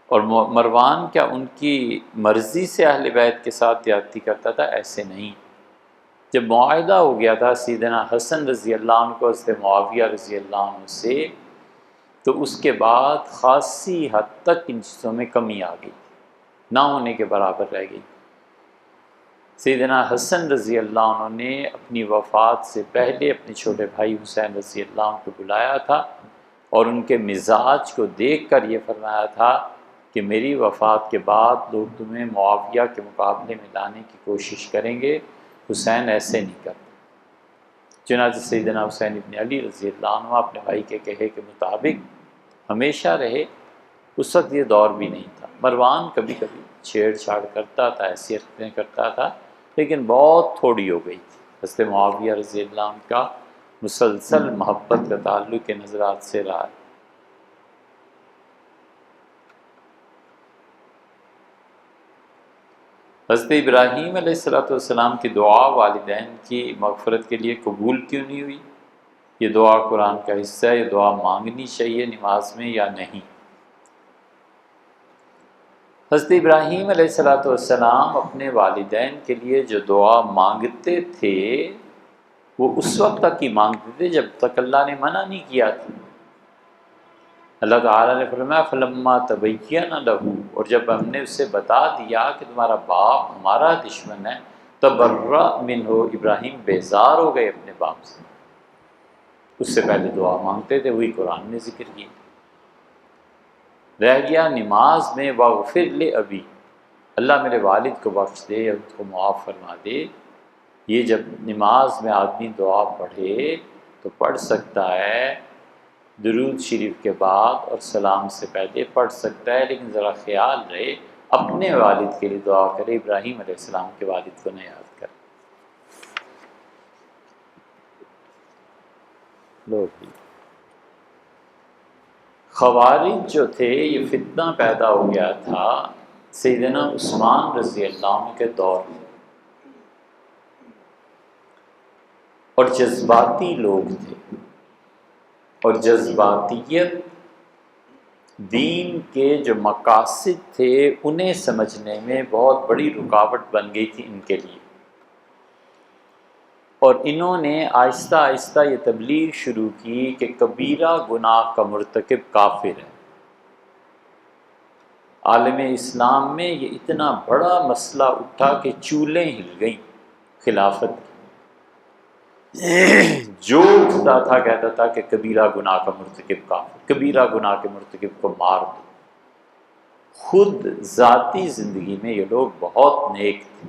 اور مروان کیا ان کی مرضی سے اہل بیت کے ساتھ زیادتی کرتا تھا؟ ایسے نہیں۔ جب معاہدہ ہو گیا تھا سیدنا حسن رضی اللہ عنہ کو حضرت معاویہ رضی اللہ عنہ سے، تو اس کے بعد خاصی حد تک ان چیزوں میں کمی آ گئی، نہ ہونے کے برابر رہ گئی۔ سیدنا حسن رضی اللہ عنہ نے اپنی وفات سے پہلے اپنے چھوٹے بھائی حسین رضی اللہ عنہ کو بلایا تھا، اور ان کے مزاج کو دیکھ کر یہ فرمایا تھا کہ میری وفات کے بعد لوگ تمہیں معاویہ کے مقابلے میں لانے کی کوشش کریں گے، حسین ایسے نہیں کرتے۔ چنانچہ سیدنا حسین ابن علی رضی اللہ عنہ اپنے بھائی کے کہے کے مطابق ہمیشہ رہے۔ اس وقت یہ دور بھی نہیں تھا۔ مروان کبھی کبھی چھیڑ چھاڑ کرتا تھا، ایسی حرکتیں کرتا تھا، لیکن بہت تھوڑی ہو گئی تھی۔ حضرت معاویہ رضی اللہ عنہ کا مسلسل محبت کا تعلق کے نظرات سے رہا ہے۔ حضرت ابراہیم علیہ السلام کی دعا والدین کی مغفرت کے لیے قبول کیوں نہیں ہوئی؟ یہ دعا قرآن کا حصہ ہے، یہ دعا مانگنی چاہیے نماز میں یا نہیں؟ حضرت ابراہیم علیہ السلام اپنے والدین کے لیے جو دعا مانگتے تھے وہ اس وقت تک ہی مانگتے تھے جب تک اللہ نے منع نہیں کیا تھا۔ اللہ تعالیٰ نے فرمایا فلما تبین لہ، اور جب ہم نے اسے بتا دیا کہ تمہارا باپ ہمارا دشمن ہے، تبرأ منہ، ابراہیم بیزار ہو گئے اپنے باپ سے۔ اس سے پہلے دعا مانگتے تھے، وہی قرآن نے ذکر کی۔ رہ گیا نماز میں واغفر لأبی، اللہ میرے والد کو بخش دے، ان کو معاف فرما دے۔ یہ جب نماز میں آدمی دعا پڑھے تو پڑھ سکتا ہے، درود شریف کے بعد اور سلام سے پہلے پڑھ سکتا ہے، لیکن ذرا خیال رہے اپنے والد کے لیے دعا کرے، ابراہیم علیہ السلام کے والد کو نہ یاد کرے۔ لوگ خوارج جو تھے، یہ فتنہ پیدا ہو گیا تھا سیدنا عثمان رضی اللہ عنہ کے دور میں، اور جذباتی لوگ تھے، اور جذباتیت دین کے جو مقاصد تھے انہیں سمجھنے میں بہت بڑی رکاوٹ بن گئی تھی ان کے لیے، اور انہوں نے آہستہ آہستہ یہ تبلیغ شروع کی کہ کبیرہ گناہ کا مرتکب کافر ہے۔ عالم اسلام میں یہ اتنا بڑا مسئلہ اٹھا کہ چولیں ہل گئیں خلافت کی۔ جو اٹھتا تھا کہتا تھا کہ کبیرہ گناہ کا مرتکب کافر، کبیرہ گناہ کے مرتکب کو مار دو۔ خود ذاتی زندگی میں یہ لوگ بہت نیک تھے،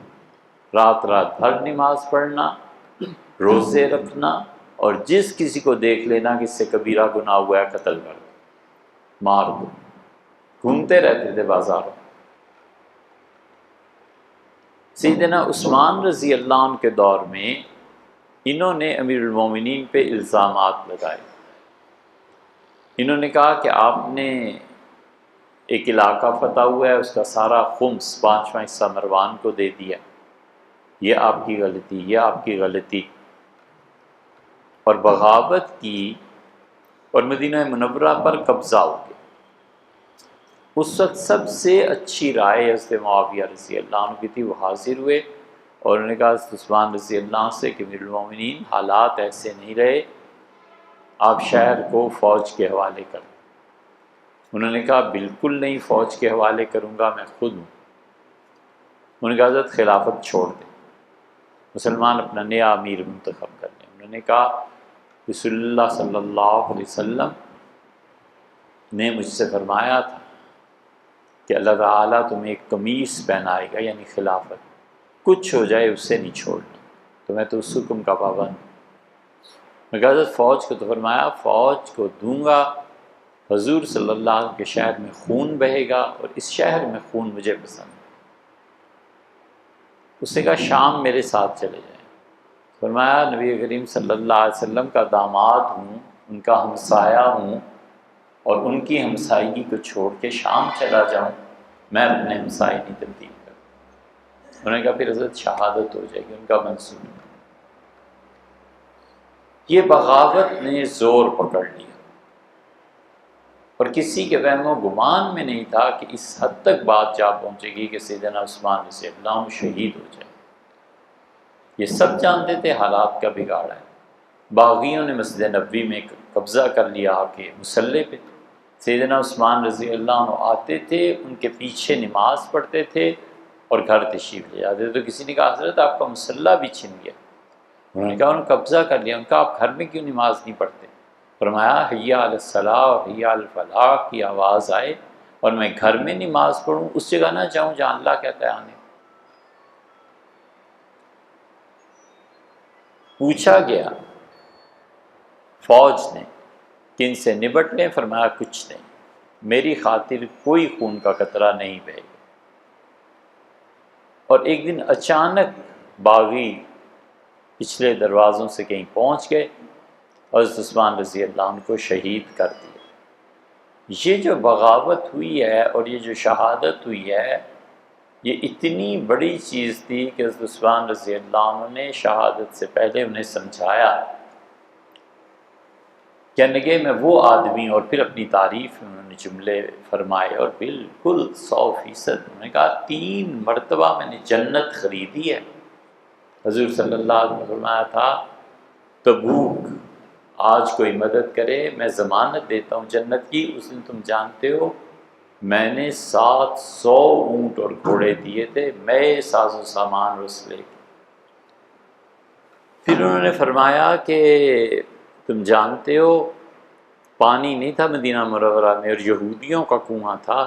رات رات بھر نماز پڑھنا، روزے رکھنا، اور جس کسی کو دیکھ لینا کہ اس سے کبیرہ گناہ ہوا ہے قتل کر دو، مار دو، گھومتے رہتے تھے بازاروں۔ سیدنا عثمان رضی اللہ عنہ کے دور میں انہوں نے امیر المومنین پہ الزامات لگائے۔ انہوں نے کہا کہ آپ نے ایک علاقہ فتح ہوا ہے، اس کا سارا خمس 5واں حصہ مروان کو دے دیا، یہ آپ کی غلطی، یہ آپ کی غلطی، اور بغاوت کی، اور مدینہ منورہ پر قبضہ ہو گیا۔ اس وقت سب سے اچھی رائے حضرت معاویہ رضی اللہ عنہ کی تھی، وہ حاضر ہوئے اور انہوں نے کہا حضرت عثمان رضی اللہ عنہ سے کہ امیر المومنین حالات ایسے نہیں رہے، آپ شہر کو فوج کے حوالے کر دیں۔ انہوں نے کہا بالکل نہیں، فوج کے حوالے کروں گا، میں خود ہوں۔ انہوں نے کہا حضرت خلافت چھوڑ دیں، مسلمان اپنا نیا امیر منتخب کر لیں۔ انہوں نے کہا رسول اللہ صلی اللہ علیہ وسلم نے مجھ سے فرمایا تھا کہ اللہ تعالیٰ تمہیں ایک قمیص پہنائے گا، یعنی خلافت، کچھ ہو جائے اس سے نہیں چھوڑنا، تو میں تو اس حکم کا پابند ہوں۔ میں کہا حضرت فوج کو، تو فرمایا فوج کو دوں گا، حضور صلی اللہ علیہ وسلم کے شہر میں خون بہے گا، اور اس شہر میں خون مجھے پسند ہے۔ اس نے کہا شام میرے ساتھ چلے جائیں۔ فرمایا نبی کریم صلی اللہ علیہ وسلم کا داماد ہوں، ان کا ہمسایہ ہوں، اور ان کی ہمسائیگی کو چھوڑ کے شام چلا جاؤں، میں اپنے ہمسائے نہیں تبدیل کروں۔ انہوں نے کہا پھر حضرت شہادت ہو جائے گی، ان کا منصوبہ۔ یہ بغاوت نے زور پکڑ لیا، اور کسی کے وہم و گمان میں نہیں تھا کہ اس حد تک بات جا پہنچے گی کہ سیدنا عثمان رضی اللہ عنہ شہید ہو جائے۔ یہ سب جانتے تھے حالات کا بگاڑ ہے۔ باغیوں نے مسجد نبوی میں قبضہ کر لیا آ کے مصلی پہ۔ سیدنا عثمان رضی اللہ عنہ آتے تھے، ان کے پیچھے نماز پڑھتے تھے اور گھر تشریف لے جاتے تھے۔ تو کسی نے کہا حضرت آپ کا مصلی بھی چھن گیا۔ انہوں نے کہا انہوں نے قبضہ کر لیا۔ ان کا آپ گھر میں کیوں نماز نہیں پڑھتے؟ فرمایا حی علی الصلاۃ اور حی علی الفلاح کی آواز آئے اور میں گھر میں نماز پڑھوں، اس جگہ نہ جاؤں جہاں اللہ کہتا ہے آنے۔ پوچھا گیا فوج نے کہ ان سے نبٹ لیں، فرمایا کچھ نہیں، میری خاطر کوئی خون کا قطرہ نہیں بہے گا۔ اور ایک دن اچانک باغی پچھلے دروازوں سے کہیں پہنچ گئے، حضرت عثمان رضی اللہ عنہ کو شہید کر دیا۔ یہ جو بغاوت ہوئی ہے اور یہ جو شہادت ہوئی ہے، یہ اتنی بڑی چیز تھی کہ حضرت عثمان رضی اللہ عنہ نے شہادت سے پہلے انہیں سمجھایا، کہنے لگے میں وہ آدمی، اور پھر اپنی تعریف میں انہوں نے جملے فرمائے، اور بالکل 100% انہوں نے کہا 3 مرتبہ میں نے جنت خریدی ہے۔ حضور صلی اللہ علیہ وسلم نے فرمایا تھا تبوک آج کوئی مدد کرے میں ضمانت دیتا ہوں جنت کی۔ اس دن تم جانتے ہو میں نے 700 اونٹ اور گھوڑے دیے تھے، میں ساز و سامان رسلے کے۔ پھر انہوں نے فرمایا کہ تم جانتے ہو پانی نہیں تھا مدینہ منورہ میں، اور یہودیوں کا کنواں تھا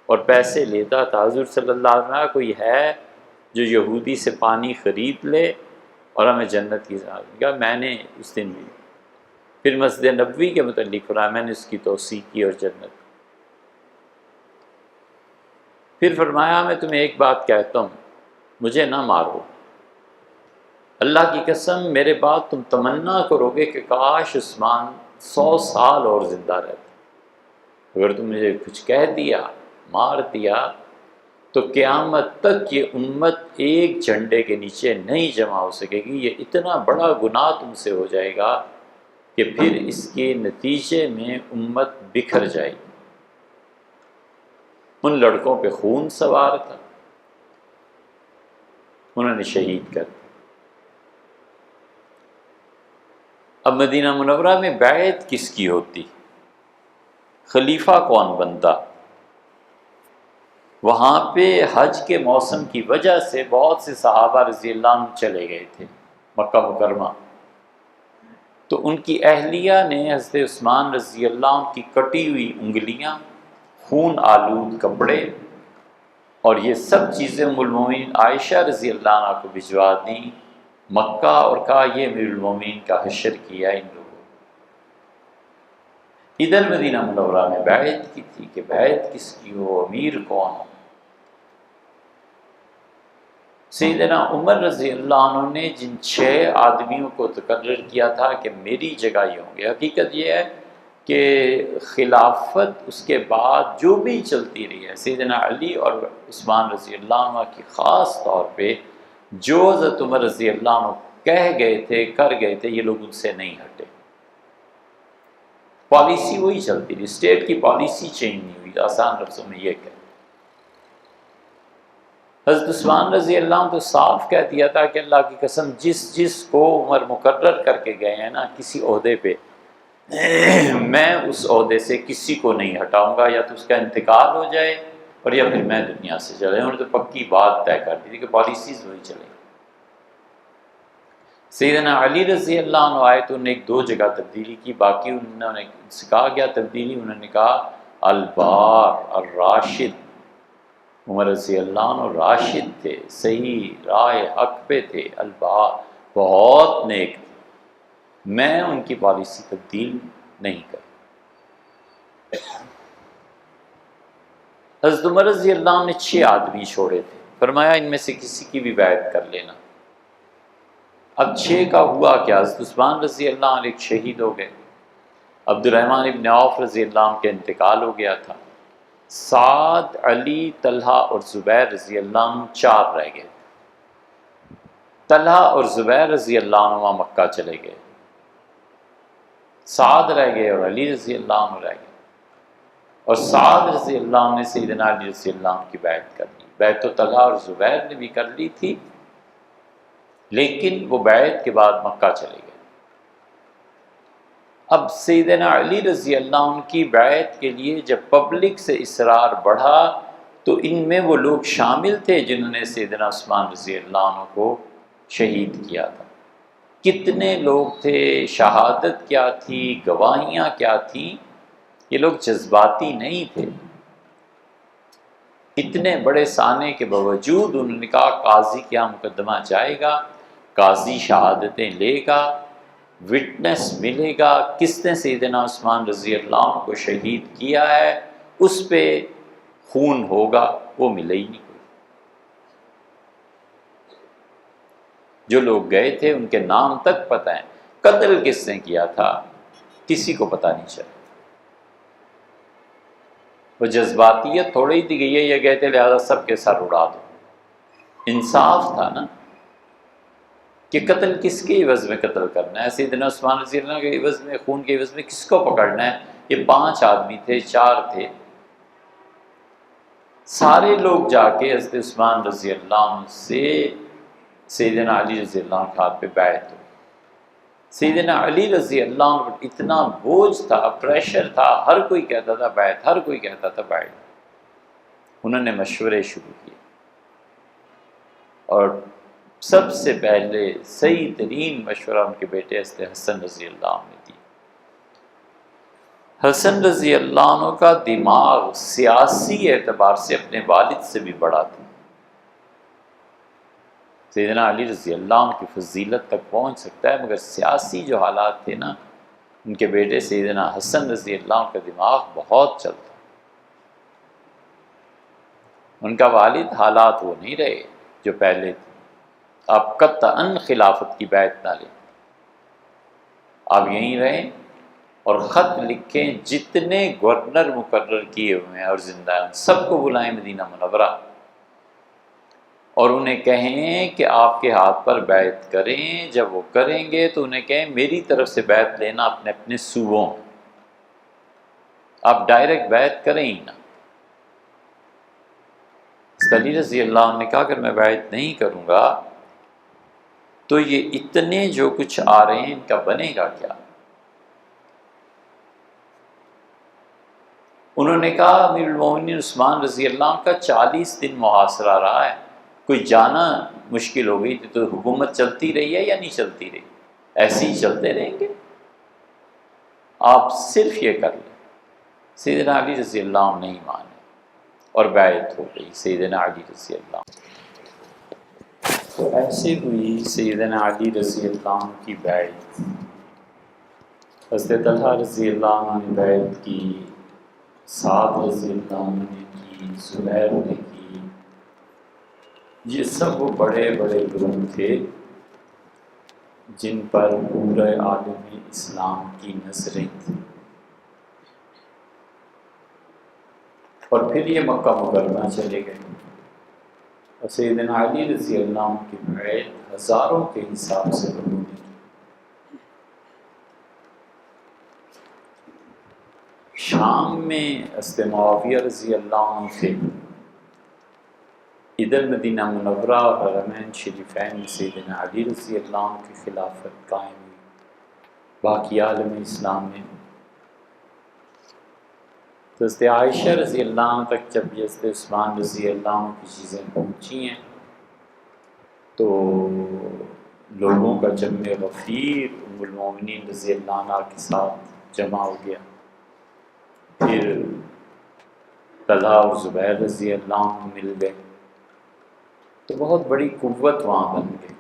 اور پیسے لیتا تھا۔ حضور صلی اللہ علیہ وسلم کوئی ہے جو یہودی سے پانی خرید لے اور ہمیں جنت کی ضمانت کہا میں نے اس دن بھی۔ پھر مسجد نبوی کے متعلق فرمایا میں نے اس کی توسیع کی اور جنت۔ پھر فرمایا میں تمہیں ایک بات کہتا ہوں، مجھے نہ مارو، اللہ کی قسم میرے بعد تم تمنا کرو گے کہ کاش عثمان 100 سال اور زندہ رہتے۔ اگر تم مجھے کچھ کہہ دیا، مار دیا، تو قیامت تک یہ امت ایک جھنڈے کے نیچے نہیں جمع ہو سکے گی۔ یہ اتنا بڑا گناہ تم سے ہو جائے گا کہ پھر اس کے نتیجے میں امت بکھر جائے گی۔ ان لڑکوں پہ خون سوار تھا، انہوں نے شہید کر دیا۔ اب مدینہ منورہ میں بیعت کس کی ہوتی؟ خلیفہ کون بنتا؟ وہاں پہ حج کے موسم کی وجہ سے بہت سے صحابہ رضی اللہ عنہ چلے گئے تھے مکہ مکرمہ، تو ان کی اہلیہ نے حضرت عثمان رضی اللہ عنہ کی کٹی ہوئی انگلیاں، خون آلود کپڑے اور یہ سب چیزیں ام المومنین عائشہ رضی اللہ عنہ کو بھجوا دیں مکہ، اور کہا یہ امیر المومنین کا حشر کیا ان لوگوں۔ ادھر مدینہ منورہ میں بیعت کی تھی کہ بیعت کس کی ہو، امیر کون ہو۔ سیدنا عمر رضی اللہ عنہ نے جن 6 آدمیوں کو تقرر کیا تھا کہ میری جگہ یہ ہوں گے، حقیقت یہ ہے کہ خلافت اس کے بعد جو بھی چلتی رہی ہے، سیدنا علی اور عثمان رضی اللہ عنہ کی خاص طور پہ جو حضرت عمر رضی اللہ عنہ کہہ گئے تھے، کر گئے تھے، یہ لوگ ان سے نہیں ہٹے۔ پالیسی وہی چلتی رہی، اسٹیٹ کی پالیسی چینج نہیں ہوئی، آسان لفظوں میں یہ کہ حضرت عثمان رضی اللہ عنہ تو صاف کہہ دیا تھا کہ اللہ کی قسم جس کو عمر مقرر کر کے گئے ہیں نا کسی عہدے پہ، میں اس عہدے سے کسی کو نہیں ہٹاؤں گا، یا تو اس کا انتقال ہو جائے اور یا پھر میں دنیا سے چلے. انہوں نے تو پکی بات طے کر دی تھی کہ پالیسیز وہی چلیں. سیدنا علی رضی اللہ عنہ آئے تو انہوں نے ایک دو جگہ تبدیلی کی، باقی انہوں نے کہا گیا تبدیلی، انہوں نے کہا البار الراشد. عمر رضی اللہ عنہ راشد تھے، صحیح راہ حق پہ تھے، البار بہت نیک تھے، میں ان کی پالیسی تبدیل نہیں کر. حضرت عمر رضی اللہ عنہ نے 6 آدمی چھوڑے تھے، فرمایا ان میں سے کسی کی بھی بیعت کر لینا. اب 6 کا ہوا کیا؟ حضرت عثمان رضی اللہ عنہ ایک شہید ہو گئے، عبد الرحمن ابن عوف رضی اللہ عنہ کا انتقال ہو گیا تھا، سعد، علی، طلحہ اور زبیر رضی اللہ عنہ 4 رہ گئے. طلحہ اور زبیر رضی اللہ عنہ مکہ چلے گئے، سعد رہ گئے اور علی رضی اللہ عنہ رہ گئے. اور سعد رضی اللہ عنہ نے سیدنا علی رضی اللہ عنہ کی بیعت کر لی. بیعت تو طلحہ اور زبیر نے بھی کر لی تھی، لیکن وہ بیعت کے بعد مکہ چلے گئے. اب سیدنا علی رضی اللہ عنہ کی بیعت کے لیے جب پبلک سے اصرار بڑھا تو ان میں وہ لوگ شامل تھے جنہوں نے سیدنا عثمان رضی اللہ عنہ کو شہید کیا تھا. کتنے لوگ تھے، شہادت کیا تھی، گواہیاں کیا تھیں. یہ لوگ جذباتی نہیں تھے. اتنے بڑے سانے کے باوجود انہوں نے کہا قاضی کیا مقدمہ جائے گا، قاضی شہادتیں لے گا، وٹنس ملے گا، کس نے سیدنا عثمان رضی اللہ عنہ کو شہید کیا ہے اس پہ خون ہوگا. وہ ملے ہی نہیں. جو لوگ گئے تھے ان کے نام تک پتہ ہیں، قتل کس نے کیا تھا کسی کو پتہ نہیں چلا. وہ جذباتیت تھوڑی تھی کہ یہ گئے تھے لہذا سب کے سر اڑا دو. انصاف تھا نا کہ قتل کس کے عوض میں قتل کرنا ہے. سیدنا عثمان رضی اللہ عنہ کے عوض میں، خون کے عوض میں کس کو پکڑنا ہے؟ یہ 5 آدمی تھے، 4 تھے. سارے لوگ جا کے حضرت عثمان رضی اللہ عنہ سے سیدنا علی رضی اللہ عنہ کے ہاتھ پہ بیعت ہو. سیدنا علی رضی اللہ عنہ پر اتنا بوجھ تھا، پریشر تھا، ہر کوئی کہتا تھا بیعت، ہر کوئی کہتا تھا بیعت. انہوں نے مشورے شروع کیے اور سب سے پہلے صحیح ترین مشورہ ان کے بیٹے حضرت حسن رضی اللہ عنہ نے دی. حسن رضی اللہ عنہ کا دماغ سیاسی اعتبار سے اپنے والد سے بھی بڑا تھا. سیدنا علی رضی اللہ عنہ کی فضیلت تک پہنچ سکتا ہے، مگر سیاسی جو حالات تھے نا، ان کے بیٹے سیدنا حسن رضی اللہ عنہ کا دماغ بہت چلتا. ان کا والد حالات وہ نہیں رہے جو پہلے تھے. آپ قطعاً خلافت کی بیعت نہ لیں، آپ یہیں رہیں اور خط لکھیں، جتنے گورنر مقرر کیے ہوئے ہیں اور زندہ ہیں سب کو بلائیں مدینہ منورہ اور انہیں کہیں کہ آپ کے ہاتھ پر بیعت کریں. جب وہ کریں گے تو انہیں کہیں میری طرف سے بیعت لینا اپنے اپنے صوبوں، آپ ڈائریکٹ بیعت کریں ہی نہ. علی رضی اللہ عنہ نے کہا اگر میں بیعت نہیں کروں گا تو یہ اتنے جو کچھ آ رہے ہیں ان کا بنے گا کیا؟ انہوں نے کہا امیر المومنین عثمان رضی اللہ عنہ کا 40 دن محاصرہ رہا ہے، کوئی جانا مشکل ہو گئی تو حکومت چلتی رہی ہے یا نہیں چلتی رہی؟ ایسے ہی چلتے رہیں گے، آپ صرف یہ کر لیں. سیدنا علی رضی اللہ عنہ نہیں مانے اور بیعت ہو گئی سیدنا علی رضی اللہ عنہ. تو ایسے ہوئی سیدنا علی رضی اللہ عنہ کی بیعت. حضرت طلحہ رضی اللہ عنہ نے بیعت کی، سعد رضی اللہ عنہ نے کی، زبیر نے کی. یہ سب وہ بڑے بڑے لوگ تھے جن پر پورے عالم اسلام کی نظریں تھیں. اور پھر یہ مکہ مکرمہ چلے گئے اور سیدنا علی رضی اللہ عنہ کی بیعت ہزاروں کے حساب سے لوگوں نے کی. شام میں حضرت معاویہ رضی اللہ عنہ تھے، ادھر مدینہ منورہ اور حرمین شریفین میں سیدنا علی رضی اللہ عنہ کی خلافت قائم ہوئی. باقی عالم اسلام میں تو حضرت عائشہ رضی اللہ عنہ تک جب حضرت عثمان رضی اللہ عنہ کی چیزیں پہنچی ہیں تو لوگوں کا جمع غفیر ام المومنین رضی اللہ عنہ کے ساتھ جمع ہو گیا. پھر طلحہ اور زبیر رضی اللہ عنہ مل گئے تو بہت بڑی قوت وہاں بن گئی،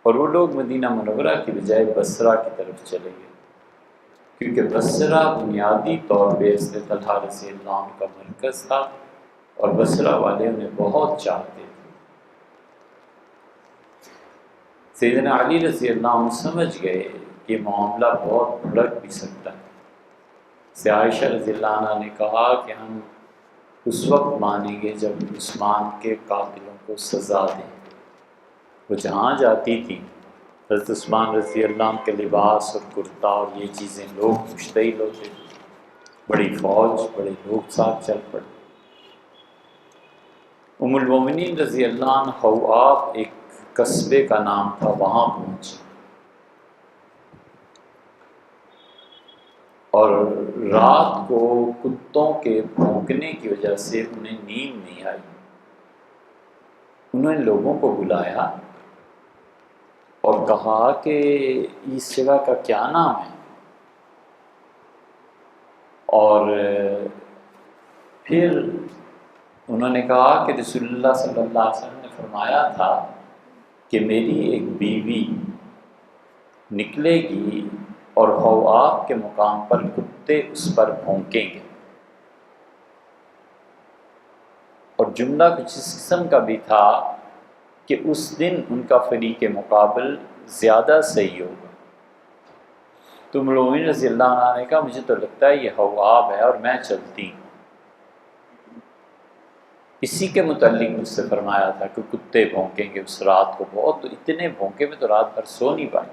اور وہ لوگ مدینہ منورہ کی بجائے بصرہ کی طرف چلے گئے، کیونکہ بصرہ بنیادی طور پہ حضرت طلحہ رضی اللہ عنہ کا مرکز تھا اور بصرہ والے انہیں بہت چاہتے تھے. سیدنا علی رضی اللہ عنہ سمجھ گئے کہ معاملہ بہت بھڑک بھی سکتا ہے. سے عائشہ رضی اللہ عنہ نے کہا کہ ہم اس وقت مانیں گے جب عثمان کے قاتلوں کو سزا دیں. وہ جہاں جاتی تھی حضرت عثمان رضی اللہ عنہ کے لباس اور کرتا اور یہ چیزیں لوگ مشتعل ہوتے تھے، بڑی فوج بڑے لوگ ساتھ چل پڑے. ام المومنین رضی اللہ عنہ حواب ایک قصبے کا نام تھا، وہاں پہنچی اور رات کو کتوں کے بھونکنے کی وجہ سے انہیں نیند نہیں آئی. انہوں نے لوگوں کو بلایا اور کہا کہ اس جگہ کا کیا نام ہے، اور پھر انہوں نے کہا کہ رسول اللہ صلی اللہ علیہ وسلم نے فرمایا تھا کہ میری ایک بیوی نکلے گی اور حواب کے مقام پر کتے اس پر بھونکیں گے، اور جملہ کچھ اس قسم کا بھی تھا کہ اس دن ان کا فریق مقابل زیادہ صحیح ہوگا. تو ام المومنین رضی اللہ عنہ نے کہا مجھے تو لگتا ہے یہ حواب ہے اور میں چلتی ہوں. اسی کے متعلق مجھ سے فرمایا تھا کہ کتے بھونکیں گے اس رات کو بہت، تو اتنے بھونکے میں تو رات بھر سو نہیں پائی.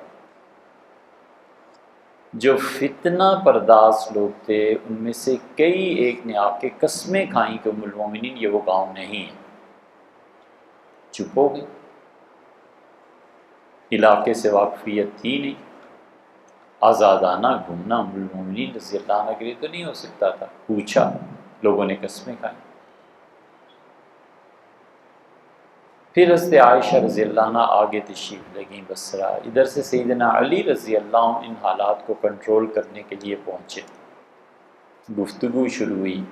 جو فتنہ پرداز لوگ تھے ان میں سے کئی ایک نے آ کے قسمیں کھائیں کہ ام المومنین یہ وہ گاؤں نہیں ہے. چپ ہو گئی، علاقے سے واقفیت تھی نہیں. آزادانہ گھومنا ام المومنین رضی اللہ عنہ کے لیے تو نہیں ہو سکتا تھا. پوچھا، لوگوں نے قسمیں کھائیں. پھر حضرت عائشہ رضی اللہ عنہ آگے تشریف لگیں بصرہ. ادھر سے سیدنا علی رضی اللہ عنہ ان حالات کو کنٹرول کرنے کے لیے پہنچے. گفتگو شروع ہوئی.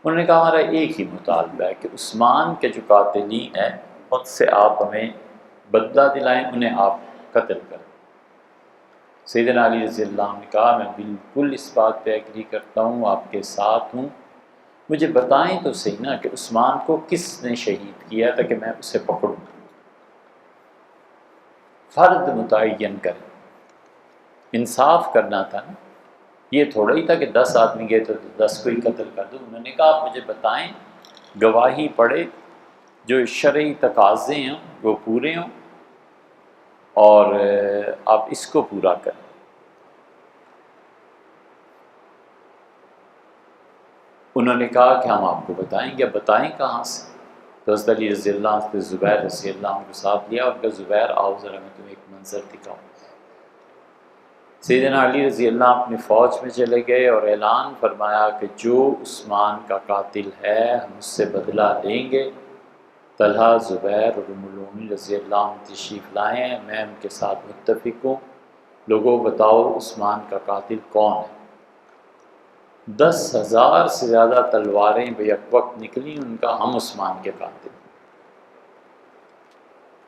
انہوں نے کہا ہمارا ایک ہی مطالبہ ہے کہ عثمان کے جو قاتلین ہیں ان سے آپ ہمیں بدلہ دلائیں، انہیں آپ قتل کریں. سیدنا علی رضی اللہ عنہ نے کہا میں بالکل اس بات پہ ایگری کرتا ہوں، آپ کے ساتھ ہوں. مجھے بتائیں تو صحیح نا کہ عثمان کو کس نے شہید کیا تاکہ میں اسے پکڑوں. فرد متعین کریں، انصاف کرنا تھا نا. یہ تھوڑا ہی تھا کہ 10 آدمی گئے تو 10 کو ہی قتل کر دو. انہوں نے کہا آپ مجھے بتائیں، گواہی پڑھے، جو شرعی تقاضے ہیں وہ پورے ہوں اور آپ اس کو پورا کریں. انہوں نے کہا کہ ہم آپ کو بتائیں گے. بتائیں کہاں سے؟ تو حضرت علی رضی اللہ عنہ نے زبیر رضی اللہ عنہ کو ساتھ لیا اور کہا زبیر آؤ ذرا میں تمہیں ایک منظر دکھاؤں. سیدنا علی رضی اللہ عنہ اپنی فوج میں چلے گئے اور اعلان فرمایا کہ جو عثمان کا قاتل ہے ہم اس سے بدلہ لیں گے. طلحہ، زبیر اور ام المومنین رضی اللہ عنہ تشریف لائے ہیں، میں ان کے ساتھ متفق ہوں. لوگوں بتاؤ عثمان کا قاتل کون ہے؟ 10,000 سے زیادہ تلواریں بیک وقت نکلی، ان کا ہم عثمان کے قاتل.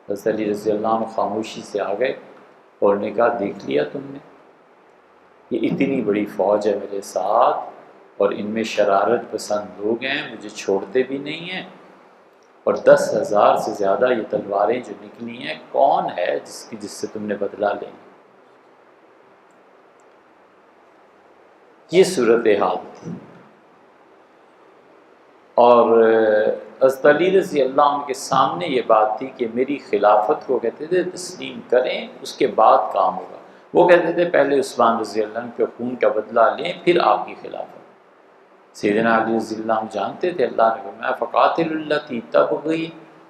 حضرت علی رضی اللہ عنہ خاموشی سے آ گئے اور نے کہا دیکھ لیا تم نے، یہ اتنی بڑی فوج ہے میرے ساتھ اور ان میں شرارت پسند لوگ ہیں، مجھے چھوڑتے بھی نہیں ہیں، اور 10,000 سے زیادہ یہ تلواریں جو نکلی ہیں، کون ہے جس سے تم نے بدلہ لیں؟ یہ صورتحال تھی. اور حضرت علی رضی اللہ عنہ کے سامنے یہ بات تھی کہ میری خلافت کو کہتے تھے تسلیم کریں، اس کے بعد کام ہوگا. وہ کہتے تھے پہلے عثمان رضی اللہ عنہ کے خون کا بدلہ لیں پھر آپ کی خلافت. سیدنا علی رضی اللہ عنہ جانتے تھے اللہ نے فرمایا فقاتل التی تبغی،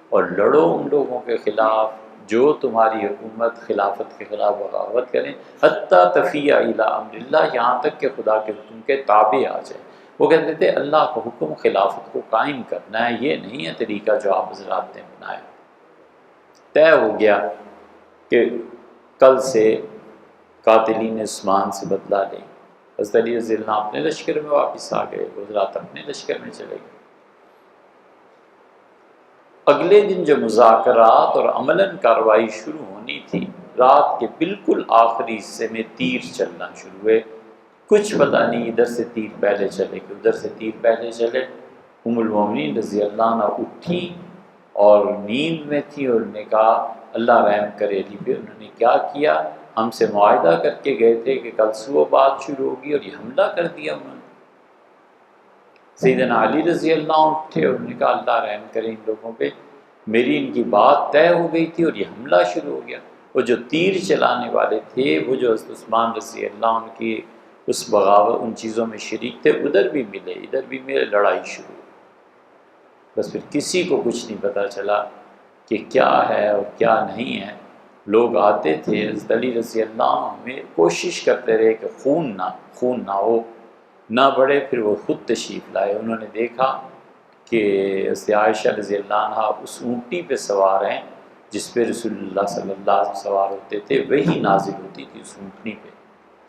اور لڑو ان لوگوں کے خلاف جو تمہاری حکومت خلافت کے خلاف بغاوت کریں، حتیٰ تفیع الی امر اللہ، یہاں تک کہ خدا کے حکم کے تابع آ جائے۔ وہ کہتے تھے اللہ کا حکم خلافت کو قائم کرنا ہے، یہ نہیں ہے طریقہ جو آپ حضرات نے بنایا۔ طے ہو گیا کہ کل سے قاتلین عثمان سے بدلہ لیں۔ حضرت علی رضی اللہ عنہ اپنے لشکر میں واپس آ گئے، حضرات اپنے لشکر میں چلے گئے۔ اگلے دن جو مذاکرات اور عملاً کارروائی شروع ہونی تھی، رات کے بالکل آخری حصے میں تیر چلنا شروع ہوئے۔ کچھ پتہ نہیں ادھر سے تیر پہلے چلے کہ ادھر سے تیر پہلے چلے۔ ام المومنین رضی اللہ عنہ اٹھی اور نیند میں تھی، اور انہوں نے کہا اللہ رحم کرے علی پہ۔ انہوں نے کیا کیا، ہم سے معاہدہ کر کے گئے تھے کہ کل صبح بات شروع ہوگی، اور یہ حملہ کر دیا انہوں نے۔ سیدنا علی رضی اللہ عنہ اٹھے اور انہوں نے کہا اللہ رحم کرے ان لوگوں پہ، میری ان کی بات طے ہو گئی تھی اور یہ حملہ شروع ہو گیا۔ وہ جو تیر چلانے والے تھے وہ جو حضرت عثمان رضی اللہ عنہ کی اس بغاوت ان چیزوں میں شریک تھے، ادھر بھی ملے ادھر بھی ملے، لڑائی شروع۔ بس پھر کسی کو کچھ نہیں پتہ چلا کہ کیا ہے اور کیا نہیں ہے۔ لوگ آتے تھے، حضرت علی رضی اللہ عنہ میں کوشش کرتے رہے کہ خون نہ ہو، نہ بڑھے۔ پھر وہ خود تشریف لائے۔ انہوں نے دیکھا کہ حضرت عائشہ رضی اللہ عنہ اس اونٹی پہ سوار ہیں جس پہ رسول اللہ صلی اللہ علیہ وسلم سوار ہوتے تھے، وہی نازل ہوتی تھی اس اونٹنی پہ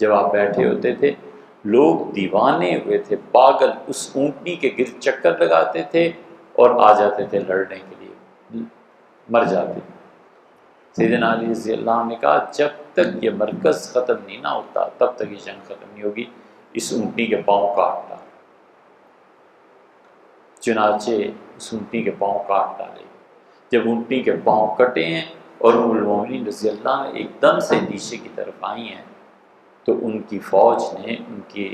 جب آپ بیٹھے ہوتے تھے۔ لوگ دیوانے ہوئے تھے، پاگل، اس اونٹنی کے گرد چکر لگاتے تھے اور آ جاتے تھے لڑنے کے لیے، مر جاتے۔ سیدنا علی رضی اللہ عنہ نے کہا جب تک یہ مرکز ختم نہیں نہ ہوتا تب تک یہ جنگ ختم نہیں ہوگی، اس اونٹنی کے پاؤں کاٹ ڈالا۔ چنانچہ اس اونٹنی کے پاؤں کاٹ ڈالے۔ جب اونٹنی کے پاؤں کٹے ہیں اور ام المومنین رضی اللہ عنہ ایک دم سے نیچے کی طرف آئی ہیں، تو ان کی فوج نے ان کی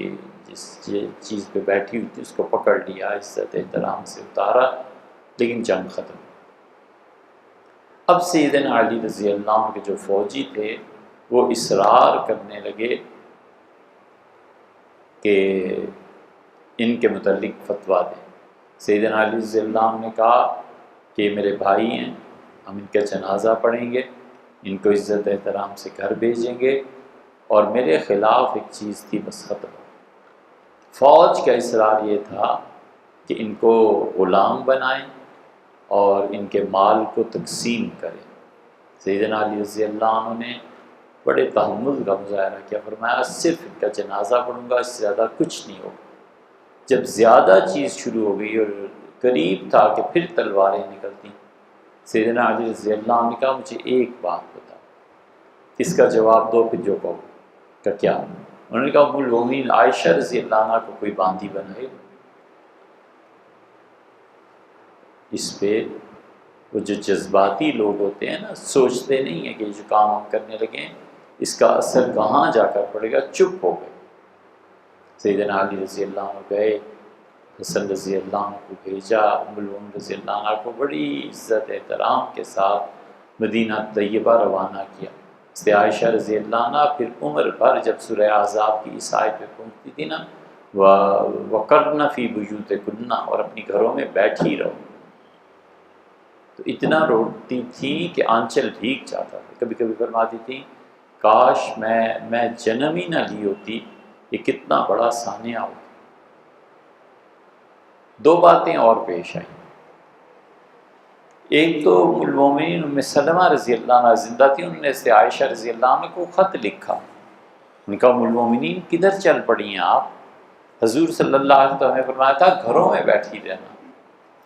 جس چیز پہ بیٹھی ہوئی تھی اس کو پکڑ لیا، عزت احترام سے اتارا، لیکن جنگ ختم۔ اب سیدنا علی رضی اللہ عنہ کے جو فوجی تھے وہ اصرار کرنے لگے کہ ان کے متعلق فتویٰ دیں۔ سیدنا علی رضی اللہ عنہ نے کہا کہ یہ میرے بھائی ہیں، ہم ان کا جنازہ پڑھیں گے، ان کو عزت احترام سے گھر بھیجیں گے، اور میرے خلاف ایک چیز تھی بس ختم۔ فوج کا اصرار یہ تھا کہ ان کو غلام بنائیں اور ان کے مال کو تقسیم کریں۔ سیدنا علی رضی اللہ عنہ نے بڑے تحمل کا مظاہرہ کیا، فرمایا صرف ان کا جنازہ پڑھوں گا، اس سے زیادہ کچھ نہیں ہوگا۔ جب زیادہ چیز شروع ہو گئی اور قریب تھا کہ پھر تلواریں نکلتی، سیدنا علی رضی اللہ عنہ نے کہا مجھے ایک بات بتا، اس کا جواب دو پھر جو کہو۔ کہ کیا؟ انہوں نے کہا ام المومنین عائشہ رضی اللہ عنہ کو کوئی باندھی بنائے۔ اس پہ وہ جو جذباتی لوگ ہوتے ہیں نا، سوچتے نہیں ہیں کہ جو کام ہم کرنے لگے ہیں اس کا اثر کہاں جا کر پڑے گا، چپ ہو گئے۔ سیدنا علی رضی اللہ عنہ گئے، حسن رضی اللہ عنہ کو بھیجا، ام المومنین رضی اللہ عنہ کو بڑی عزت احترام کے ساتھ مدینہ طیبہ روانہ کیا۔ حضرت عائشہ رضی اللہ عنہ پھر عمر بھر جب سورہ احزاب کی اس آیت پہ پہنچتی تھی نا، وَقَرْنَ فِي بُيُوتِكُنَّ، اور اپنی گھروں میں بیٹھی رہو، تو اتنا روتی تھی کہ آنچل بھیگ جاتا تھا۔ کبھی کبھی فرماتی تھی کاش میں جنم ہی نہ لی ہوتی، یہ کتنا بڑا سانحہ ہوتا۔ دو باتیں اور پیش آئیں۔ ایک تو ام المومنین ام سلمہ رضی اللہ عنہ زندہ تھی، انہوں نے سے عائشہ رضی اللہ عنہ کو خط لکھا، ان کا ام المومنین کدھر چل پڑی ہیں آپ؟ حضور صلی اللہ علیہ وسلم نے فرمایا تھا گھروں میں بیٹھی رہنا،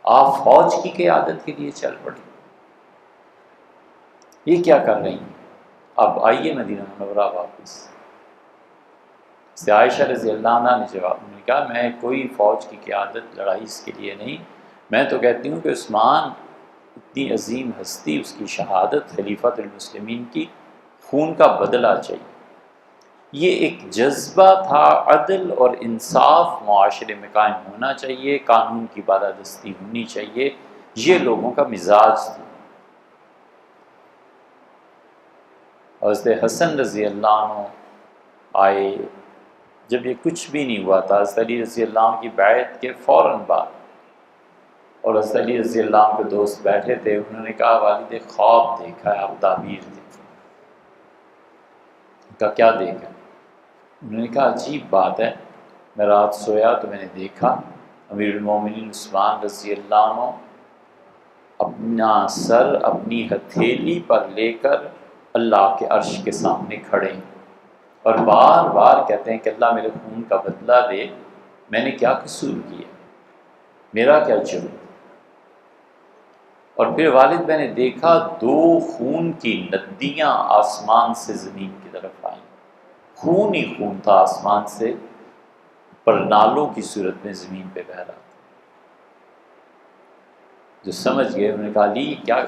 آپ فوج کی قیادت کے لیے چل پڑی، یہ کیا کر رہی ہیں؟ اب آئیے مدینہ منورہ واپس۔ سے عائشہ رضی اللہ عنہ نے جواب نے کہا میں کوئی فوج کی قیادت لڑائی اس کے لیے نہیں، میں تو کہتی ہوں کہ عثمان اتنی عظیم ہستی، اس کی شہادت خلیفۃ المسلمین کی، خون کا بدلہ چاہیے۔ یہ ایک جذبہ تھا، عدل اور انصاف معاشرے میں قائم ہونا چاہیے، قانون کی بالادستی ہونی چاہیے، یہ لوگوں کا مزاج تھا۔ حضرت حسن رضی اللہ عنہ آئے، جب یہ کچھ بھی نہیں ہوا تھا، حضرت علی رضی اللہ عنہ کی بیعت کے فوراً بعد اور حضرت علی رضی اللہ عنہ کے دوست بیٹھے تھے، انہوں نے کہا والد خواب دیکھا ہے، آپ تعبیر دیں۔ کہا کیا دیکھا؟ انہوں نے کہا عجیب بات ہے، میں رات سویا تو میں نے دیکھا امیر المومنین عثمان رضی اللہ عنہ اپنا سر اپنی ہتھیلی پر لے کر اللہ کے عرش کے سامنے کھڑے ہیں اور بار بار کہتے ہیں کہ اللہ میرے خون کا بدلہ دے، میں نے کیا قصور کیا، میرا کیا جرم؟ اور پھر والد میں نے دیکھا 2 خون کی ندیاں آسمان سے زمین کی طرف آئیں، خون ہی خون تھا آسمان سے پر نالوں کی صورت میں زمین پہ بہ رہا تھا۔ جو سمجھ گئے انہوں نے کہا علی کیا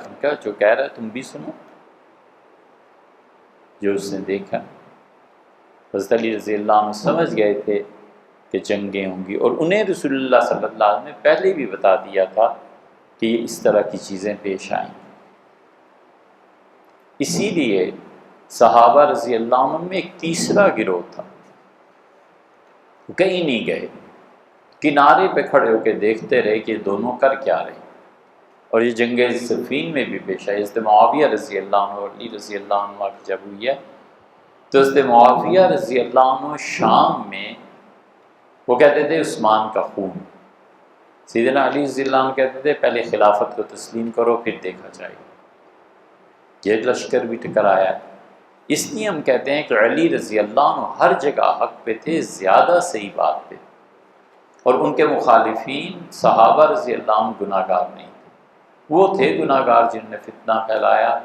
جو کہہ رہا ہے تم بھی سنو، جو اس نے دیکھا۔ حضرت علی رضی اللہ عنہ سمجھ گئے تھے کہ جنگیں ہوں گی، اور انہیں رسول اللہ صلی اللہ علیہ وسلم نے پہلے بھی بتا دیا تھا کہ یہ اس طرح کی چیزیں پیش آئیں۔ اسی لیے صحابہ رضی اللہ عنہ میں ایک تیسرا گروہ تھا، کہیں نہیں گئے، کنارے پہ کھڑے ہو کے دیکھتے رہے کہ دونوں کر کیا رہے۔ اور یہ جنگ صفین میں بھی پیش آئی۔ حضرت معاویہ رضی اللہ عنہ اور علی رضی اللہ عنہ کی جب ہوئی ہے تو حضرت معاویہ رضی اللہ عنہ شام میں وہ کہتے تھے عثمان کا خون، سیدنا علی رضی اللہ عنہ کہتے تھے پہلے خلافت کو تسلیم کرو پھر دیکھا جائے گا۔ یہ لشکر بھی ٹکرایا ہے۔ اس لیے ہم کہتے ہیں کہ علی رضی اللہ عنہ ہر جگہ حق پہ تھے، زیادہ صحیح بات پہ، اور ان کے مخالفین صحابہ رضی اللہ عنہ گناہ گار نہیں تھے، وہ تھے گناہ گار جنہوں نے فتنہ پھیلایا۔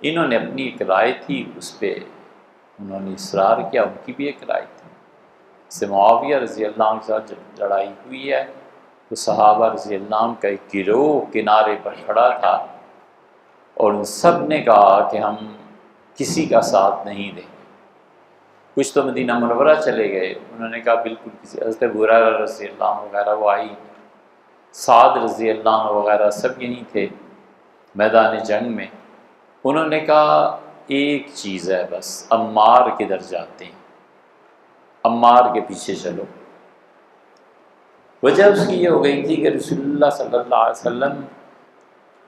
انہوں نے اپنی ایک رائے تھی، اس پہ انہوں نے اصرار کیا، ان کی بھی ایک رائے تھی۔ سے معاویہ رضی اللہ عنہ کے ساتھ جب لڑائی ہوئی ہے تو صحابہ رضی اللہ عنہ کا ایک گروہ کنارے پر کھڑا تھا اور ان سب نے کہا کہ ہم کسی کا ساتھ نہیں دیں گے۔ کچھ تو مدینہ منورہ چلے گئے، انہوں نے کہا بالکل کسی، حضرت ابو ہریرہ رضی اللہ عنہ وغیرہ وہ آئی، سعد رضی اللہ عنہ وغیرہ سب یہیں تھے میدان جنگ میں۔ انہوں نے کہا ایک چیز ہے بس، عمار کدھر جاتے ہیں، عمار کے پیچھے چلو۔ وجہ اس کی یہ ہو گئی تھی کہ رسول اللہ صلی اللہ علیہ وسلم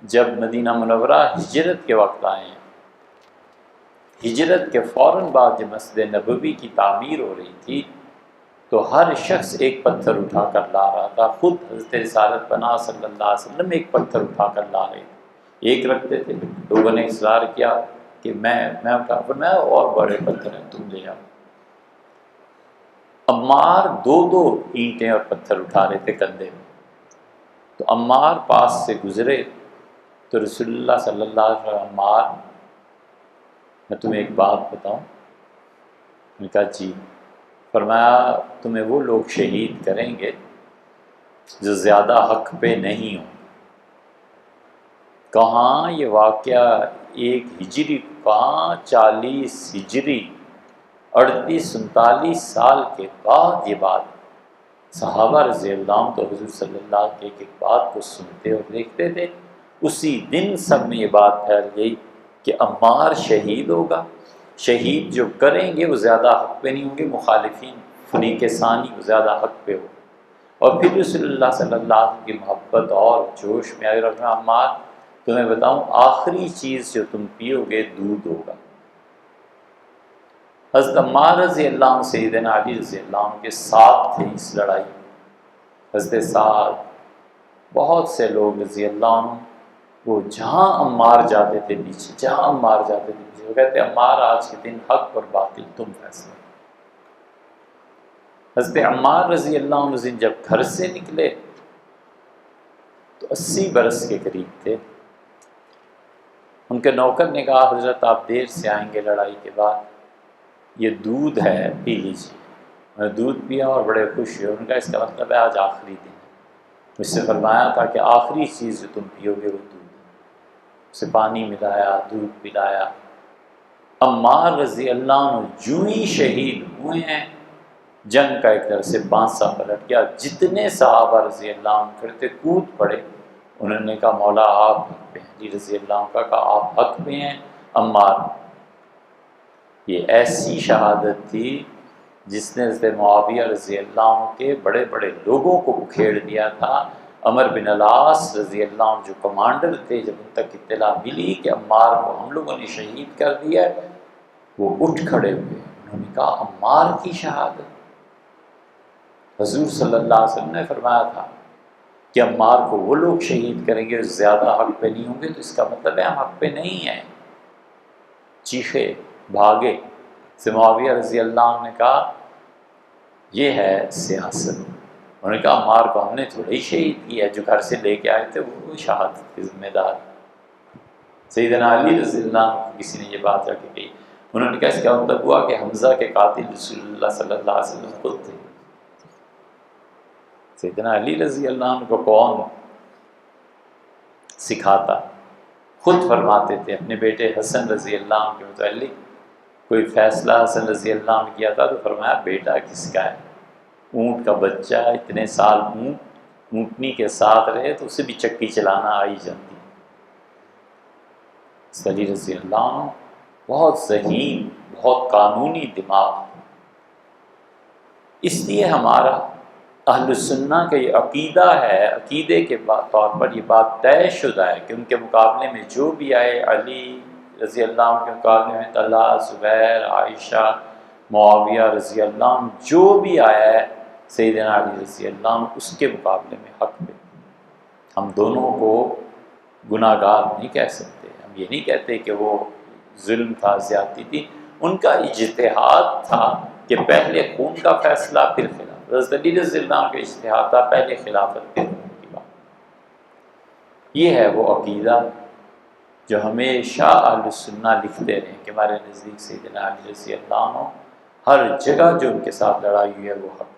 جب مدینہ منورہ ہجرت کے وقت آئے ہیں، ہجرت کے فوراً بعد جب مسجد نبوی کی تعمیر ہو رہی تھی تو ہر شخص ایک پتھر اٹھا کر لا رہا تھا، خود حضرت رسالت پناہ صلی اللہ علیہ وسلم ایک پتھر اٹھا کر لا رہے تھے، ایک رکھتے تھے، لوگوں نے اصرار کیا کہ میں فرمایا اور بڑے پتھر ہیں تم لے آؤ۔ عمار 2 اینٹیں اور پتھر اٹھا رہے تھے کندھے میں، تو عمار پاس سے گزرے تو رسول اللہ صلی اللہ علیہ وسلم عمار میں تمہیں ایک بات بتاؤں؟ میں نے کہا جی۔ فرمایا تمہیں وہ لوگ شہید کریں گے جو زیادہ حق پہ نہیں ہوں۔ کہاں یہ واقعہ 1 ہجری، کہاں 40 ہجری، 38-39 سال کے بعد یہ بات۔ صحابہ رضی اللہ عنہ تو حضور صلی اللہ علیہ وسلم کی ایک بات کو سنتے اور دیکھتے تھے، اسی دن سب میں یہ بات پھیل گئی کہ عمار شہید ہوگا، شہید جو کریں گے وہ زیادہ حق پہ نہیں ہوں گے، مخالفین فریق ثانی وہ زیادہ حق پہ ہو۔ اور پھر رسول اللہ صلی اللہ علیہ وسلم کی محبت اور جوش میں آئے، اور عمار تمہیں بتاؤں آخری چیز جو تم پیو گے دودھ ہوگا۔ حضرت عمار رضی اللہ عنہ سیدنا علی رضی اللہ عنہ کے ساتھ تھے اس لڑائی، حضرت سعد، بہت سے لوگ رضی اللہ عنہ، وہ جہاں عمار جاتے تھے پیچھے، جہاں عمار جاتے تھے پیچھے، وہ کہتے عمار آج کے دن حق اور باطل تم فیصلہ۔ حضرت عمار رضی اللہ عنہ جب گھر سے نکلے تو 80 برس کے قریب تھے۔ ان کے نوکر نے کہا حضرت آپ دیر سے آئیں گے لڑائی کے بعد، یہ دودھ ہے پی لیجیے۔ میں نے دودھ پیا اور بڑے خوش ہوئے۔ ان کا اس کا مطلب ہے آج آخری دن ہے، مجھ سے فرمایا تھا کہ آخری چیز جو تم پیو گے وہ دودھ ہے۔ اسے پانی ملایا، دودھ پلایا۔ عمار رضی اللہ عنہ جو ہی شہید ہوئے ہیں، جنگ کا ایک طرح سے بانسا پلٹ گیا، جتنے صحابہ رضی اللہ عنہ کھڑے تھے کود پڑے۔ انہوں نے کہا مولا آپ حق پہ ہیں، جی رضی اللہ عنہ کا کہا آپ حق پہ ہیں عمار۔ یہ ایسی شہادت تھی جس نے حضرت معاویہ رضی اللہ عنہ کے بڑے بڑے لوگوں کو اکھیڑ دیا تھا، عمر بن العاص رضی اللہ عنہ جو کمانڈر تھے، جب ان تک اطلاع ملی کہ عمار کو ہم لوگوں نے شہید کر دیا ہے، وہ اٹھ کھڑے ہوئے، انہوں نے کہا عمار کی شہادت؟ حضور صلی اللہ علیہ وسلم نے فرمایا تھا کہ عمار کو وہ لوگ شہید کریں گے جو زیادہ حق پہ نہیں ہوں گے، تو اس کا مطلب ہے ہم حق پہ نہیں ہیں۔ چیخے بھاگے۔ معاویہ رضی اللہ عنہ نے کہا یہ ہے سیاست۔ انہوں نے کہا عمار کو ہم نے تھوڑا ہی شہید کیا، جو گھر سے لے کے آئے تھے وہ شہادت کے ذمہ دار۔ سیدنا علی رضی اللہ عنہ کو کسی نے یہ بات رکھ گئی، انہوں نے کہا اس کا مطلب ہوا کہ حمزہ کے قاتل رسول اللہ صلی اللہ علیہ وسلم خود تھے۔ سیدنا علی رضی اللہ عنہ کو کون سکھاتا؟ خود فرماتے تھے اپنے بیٹے حسن رضی اللہ عنہ کے متعلق، کوئی فیصلہ حسن رضی اللہ عنہ کیا تھا تو فرمایا بیٹا کس کا ہے؟ اونٹ کا بچہ اتنے سال اونٹنی کے ساتھ رہے تو اسے بھی چکی چلانا آئی جاتی۔ علی رضی اللہ عنہ بہت ذہین، بہت قانونی دماغ، اس لیے ہمارا اہل السنہ کا یہ عقیدہ ہے، عقیدے کے طور پر یہ بات طے شدہ ہے کہ ان کے مقابلے میں جو بھی آئے، علی رضی اللہ عنہ کے مقابلے میں طلحہ، زبیر، عائشہ، معاویہ رضی اللہ عنہ، جو بھی آیا ہے سیدنا علی رضی اللہ عنہ اس کے مقابلے میں حق پہ۔ ہم دونوں کو گناہ گار نہیں کہہ سکتے، ہم یہ نہیں کہتے کہ وہ ظلم تھا، زیادتی تھی، ان کا اجتہاد تھا کہ پہلے خون کا فیصلہ پھر خلافت۔ حضرت علی رضی اللہ عنہ کا اجتہاد تھا پہلے خلافت پھر خون کی بات۔ یہ ہے وہ عقیدہ جو ہمیشہ اہل السنہ لکھتے رہے کہ ہمارے نزدیک سیدنا علی رضی اللہ عنہ ہر جگہ جو ان کے ساتھ لڑائی ہوئی ہے وہ حق